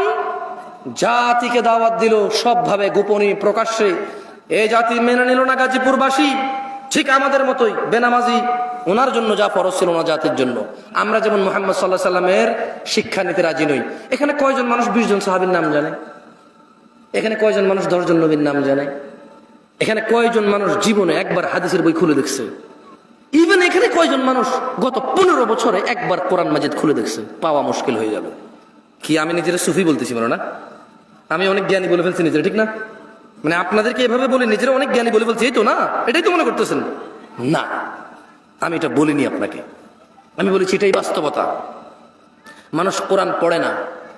জাতিকে দাওয়াত দিল সবভাবে, গোপনে, প্রকাশ্যে, এই জাতি মেনে নিল না। গাজীপুরবাসী ঠিক আমাদের মতোই বেনামাজি, ওনার জন্য যা ফরজ ছিল ওনার জাতির জন্য। আমরা যেমন মুহাম্মদ সাল্লাল্লাহু আলাইহি সাল্লামের শিক্ষা নিতে রাজি নই। এখানে কয়জন মানুষ 20 জন সাহাবীর নাম জানে? এখানে কয়জন মানুষ 10 জন নবীর নাম জানে? এখানে কয়জন মানুষ জীবনে একবার হাদিসের বই খুলে দেখছে? ইভেন এখানে কয়জন মানুষ গত 15 বছরে একবার কোরআন মাজিদ খুলে দেখছে? পাওয়া মুশকিল হয়ে যাবে। কি আমি নিজেরা সুফি বলতেছি বলো না? আমি অনেক জ্ঞানী বলে ফেলছি নিজেরা, ঠিক না? মানে আপনাদেরকে এভাবে বলে নিজেরা অনেক জ্ঞানী বলে ফেলছি, এই তো না? এটাই তো মনে করতেছেন না? আমি এটা বলিনি আপনাকে, আমি বলেছি এটাই বাস্তবতা। মানুষ কোরআন পড়ে না,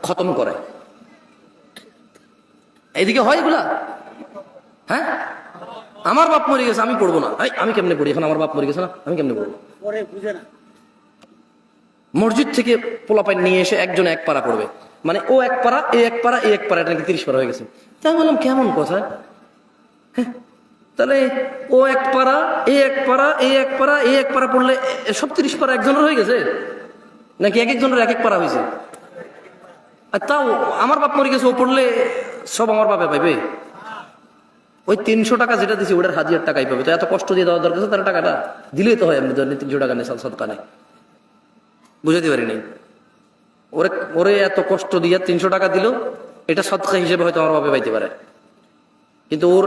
খতম করে। এইদিকে হয় এগুলা? হ্যাঁ, আমার বাপ মরে গেছে আমি পড়বো না। আমি কেমনে পড়ি? এখন আমার বাপ মরে গেছে না, আমি কেমনে পড়বো? মসজিদ থেকে পোলাপাইন নিয়ে এসে একজনে 1 পারা পড়বে, মানে ও 1 পারা, এ 1 পারা, এ 1 পারা, এটা নাকি 30 পারা হয়ে গেছে। তাই বললাম কেমন কথা? তাহলে ও 1 পারা, এ 1 পারা, এ 1 পারা, এ 1 পারা পড়লে সব 30 পারা একজনের হয়ে গেছে, নাকি এক একজনের 1 1 পারা হয়েছে? আর তাও আমার বাপ মরে গেছে, ও পড়লে সব আমার বাপে পাইবে? ওই 300 টাকা যেটা দিছি ওটার হাজির টাকাই পাবে। তো এত কষ্ট দিয়ে দেওয়া দরকার, তার টাকাটা দিলেই তো হয়। এমনি 300 টাকা নেই, সদকা নেই, বুঝাতে পারি নাই। ওরে এত কষ্ট দিয়ে 300 টাকা দিল, এটা সদকা হিসেবে হয়তো আমার বাপে পাইতে পারে। কিন্তু ওর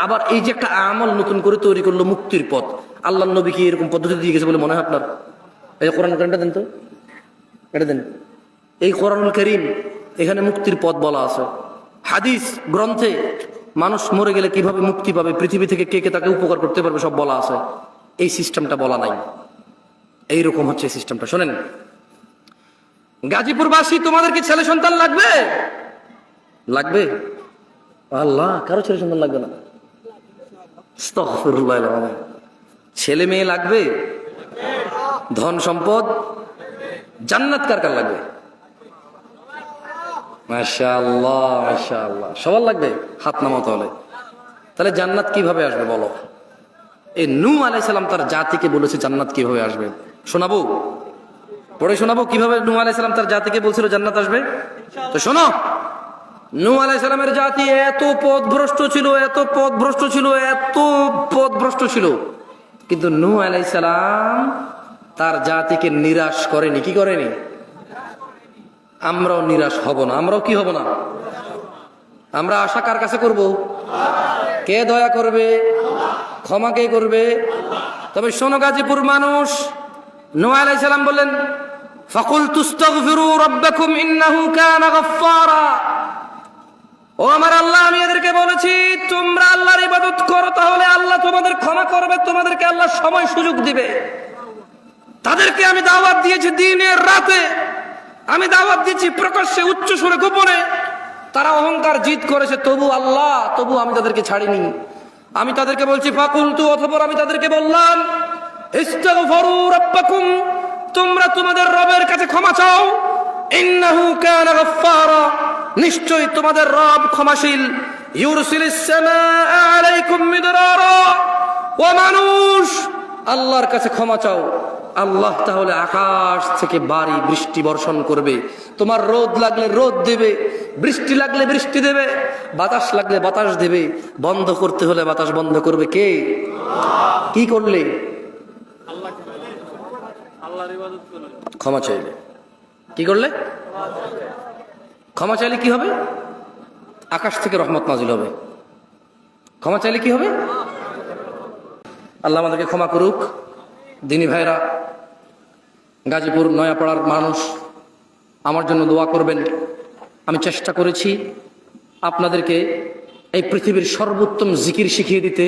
আবার এই যে একটা আমল নতুন করে তৈরি করলো, মুক্তির পথ। আল্লাহ নবী কি এরকম পদ্ধতি দিয়ে গেছে বলে মনে হয় আপনার? এই কোরআনটা দেন তো, এটা দেন। এই কোরআনুল কারীম, এখানে মুক্তির পথ বলা আছে। হাদিস গ্রন্থে মানুষ মরে গেলে কিভাবে মুক্তি পাবে, পৃথিবী থেকে কে কে তাকে উপকার করতে পারবে, সব বলা আছে। এই সিস্টেমটা বলা নাই। এইরকম হচ্ছে সিস্টেমটা। শোনেন, গাজীপুরবাসী, তোমাদের কি ছেলে সন্তান লাগবে? লাগবে? আল্লাহ, কারো ছেলে সন্তান লাগবে না? আস্তাগফিরুল্লাহ। ছেলে মেয়ে লাগবে, ধন সম্পদ, জান্নাত কার কার লাগবে? মাশাআল্লাহ, মাশাআল্লাহ, সবার লাগবে। হাত নামাও তাহলে। তাহলে জান্নাত কিভাবে আসবে বলো? এই নূহ আলাইহিস সালাম তার জাতিকে বলেছে জান্নাত কিভাবে আসবে। শোনাবো, পড়ে শোনাবো কিভাবে নূহ আলাইহিস সালাম তার জাতিকে বলছিল জান্নাত আসবে। তো শোনো, নূহ আলাইহিস সালামের জাতি এত পথভ্রষ্ট ছিল, এত পথভ্রষ্ট ছিল, এত পথভ্রষ্ট ছিল, কিন্তু নূহ আলাইহিস সালাম তার জাতিকে নিরাশ করেনি। কি করেনি? আমরাও নিরাশ হব না। আমরাও কি হব না? আমরা আশা কার কাছে করব? কে দয়া করবে? ক্ষমা কে করবে? তবে শোনো গাজীপুর মানুষ, নূহ আলাইহিস সালাম বললেন, ফাকুলতু আস্তাগফিরু রাব্বাকুম ইন্নাহু কানা গাফফারা। ও আমার আল্লাহ, আমি এদেরকে বলেছি তোমরা আল্লাহর ইবাদত করো, তাহলে আল্লাহ তোমাদের ক্ষমা করবে, তোমাদেরকে আল্লাহ সময় সুযোগ দিবে। তাদেরকে আমি দাওয়াত দিয়েছি দিনের রাতে, আমি দাওয়াত দিয়েছি প্রকাশ্যে, উচ্চ সুরে, গোপনে। তারা অহংকার জিদ করেছে, তবু আমি তাদেরকে ছাড়িনি। আমি তাদেরকে বলছি ফাকুলতু, অতঃপর আমি তাদেরকে বললাম ইস্তাগফিরু রাব্বাকুম, তোমরা তোমাদের রবের কাছে ক্ষমা চাও। ইন্নাহু কানা গাফফারা, নিশ্চয়ই তোমাদের রব ক্ষমাশীল। ইউরসিলিস সামাআ আলাইকুম মিদরারা। ও মানুষ, আল্লাহর কাছে ক্ষমা চাও, আল্লাহ তাহলে আকাশ থেকে বাড়ি বৃষ্টি বর্ষণ করবে। তোমার রোদ লাগলে রোদ দেবে, বৃষ্টি লাগলে বৃষ্টি দেবে, বাতাস লাগলে বাতাস দেবে। বন্ধ করতে হলে বাতাস বন্ধ করবে কে? কি করলে? ক্ষমা চাইলে। কি করলে? ক্ষমা চাইলে কি হবে? আকাশ থেকে রহমত নাজিল হবে। ক্ষমা চাইলে কি হবে? আল্লাহ আমাদেরকে ক্ষমা করুক। দিনী ভাইরা, গাজীপুর নয়াপাড়ার মানুষ, আমার জন্য দোয়া করবেন। আমি চেষ্টা করেছি আপনাদেরকে এই পৃথিবীর সর্বোত্তম জিকির শিখিয়ে দিতে,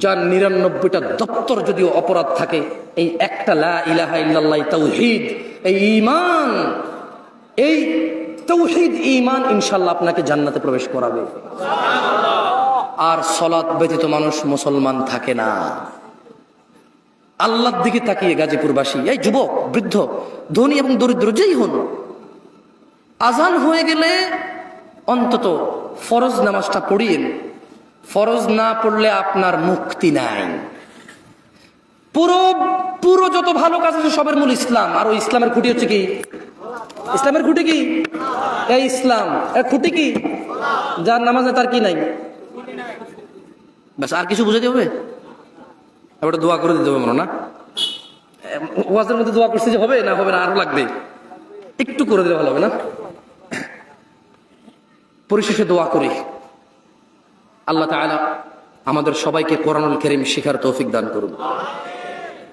যার ৯৯টা দপ্তর যদিও অপরাধ থাকে, এই একটা লা ইলাহা ইল্লাল্লাহ তাওহীদ, এই ঈমান, এই তাওহীদ ঈমান ইনশাআল্লাহ আপনাকে জান্নাতে প্রবেশ করাবে। আর সালাত ব্যতীত মানুষ মুসলমান থাকে না। আল্লাহর দিকে তাকিয়ে গাজীপুরবাসী, এই যুবক, বৃদ্ধ, ধনী এবং দরিদ্র যেই হন, আজান হয়ে গেলে অন্তত ফরজ নামাজটা পড়িয়েন। ফরজ না পড়লে আপনার মুক্তি নাই। পুরো যত ভালো কাজ আছে সবের মূল ইসলাম। আর ওই ইসলামের খুঁটি হচ্ছে কি? ইসলামের খুঁটি কি? এই ইসলাম এর খুঁটি কি? যার নামাজে তার কি নাই, ব্যাস। আর কিছু বুঝাতে হবে? এবার দোয়া করে দিতে হবে মনে না? ওয়াজের মধ্যে দোয়া করছে যে হবে না, হবে না, আরো লাগবে, একটু করে দিলে ভালো হবে না? পরিশেষে দোয়া করি, আল্লাহ তাআলা আমাদের সবাইকে কোরআনুল কারীম শিখার তৌফিক দান করুন।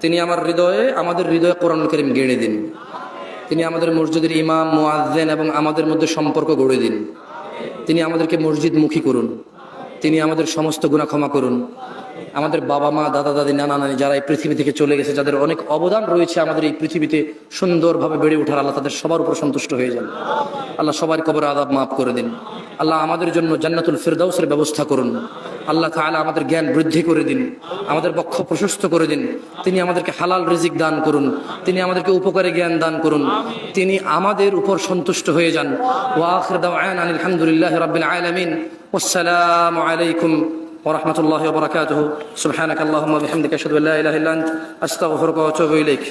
তিনি আমাদের হৃদয়ে কোরআনুল কারীম গেড়ে দিন। তিনি আমাদের মসজিদের ইমাম, মুয়াজ্জিন এবং আমাদের মধ্যে সম্পর্ক গড়ে দিন। তিনি আমাদেরকে মসজিদমুখী করুন। তিনি আমাদের সমস্ত গুনাহ ক্ষমা করুন। আমাদের বাবা মা, দাদা দাদি, নানা নানি যারা এই পৃথিবী থেকে চলে গেছে, যাদের অনেক অবদান রয়েছে আমাদের এই পৃথিবীতে সুন্দরভাবে বেড়ে ওঠার, আল্লাহ তাদের সবার উপর সন্তুষ্ট হয়ে যান। আল্লাহ সবার কবরের আযাব মাফ করে দিন। আল্লাহ আমাদের জন্য জান্নাতুল ফিরদাউসের ব্যবস্থা করুন। আল্লাহ তাআলা আমাদের জ্ঞান বৃদ্ধি করে দিন, আমাদের বক্ষ প্রশস্ত করে দিন। তিনি আমাদেরকে হালাল রিজিক দান করুন। তিনি আমাদেরকে উপকারী জ্ঞান দান করুন। তিনি আমাদের উপর সন্তুষ্ট হয়ে যান। ওয়া আখির দাওয়ানা আলহামদুলিল্লাহি রাব্বিল আলামিন। ওয়াসসালামু আলাইকুম ورحمة الله وبركاته. سبحانك اللهم وبحمدك أشهد أن لا إله إلا أنت أستغفرك وأتوب إليك.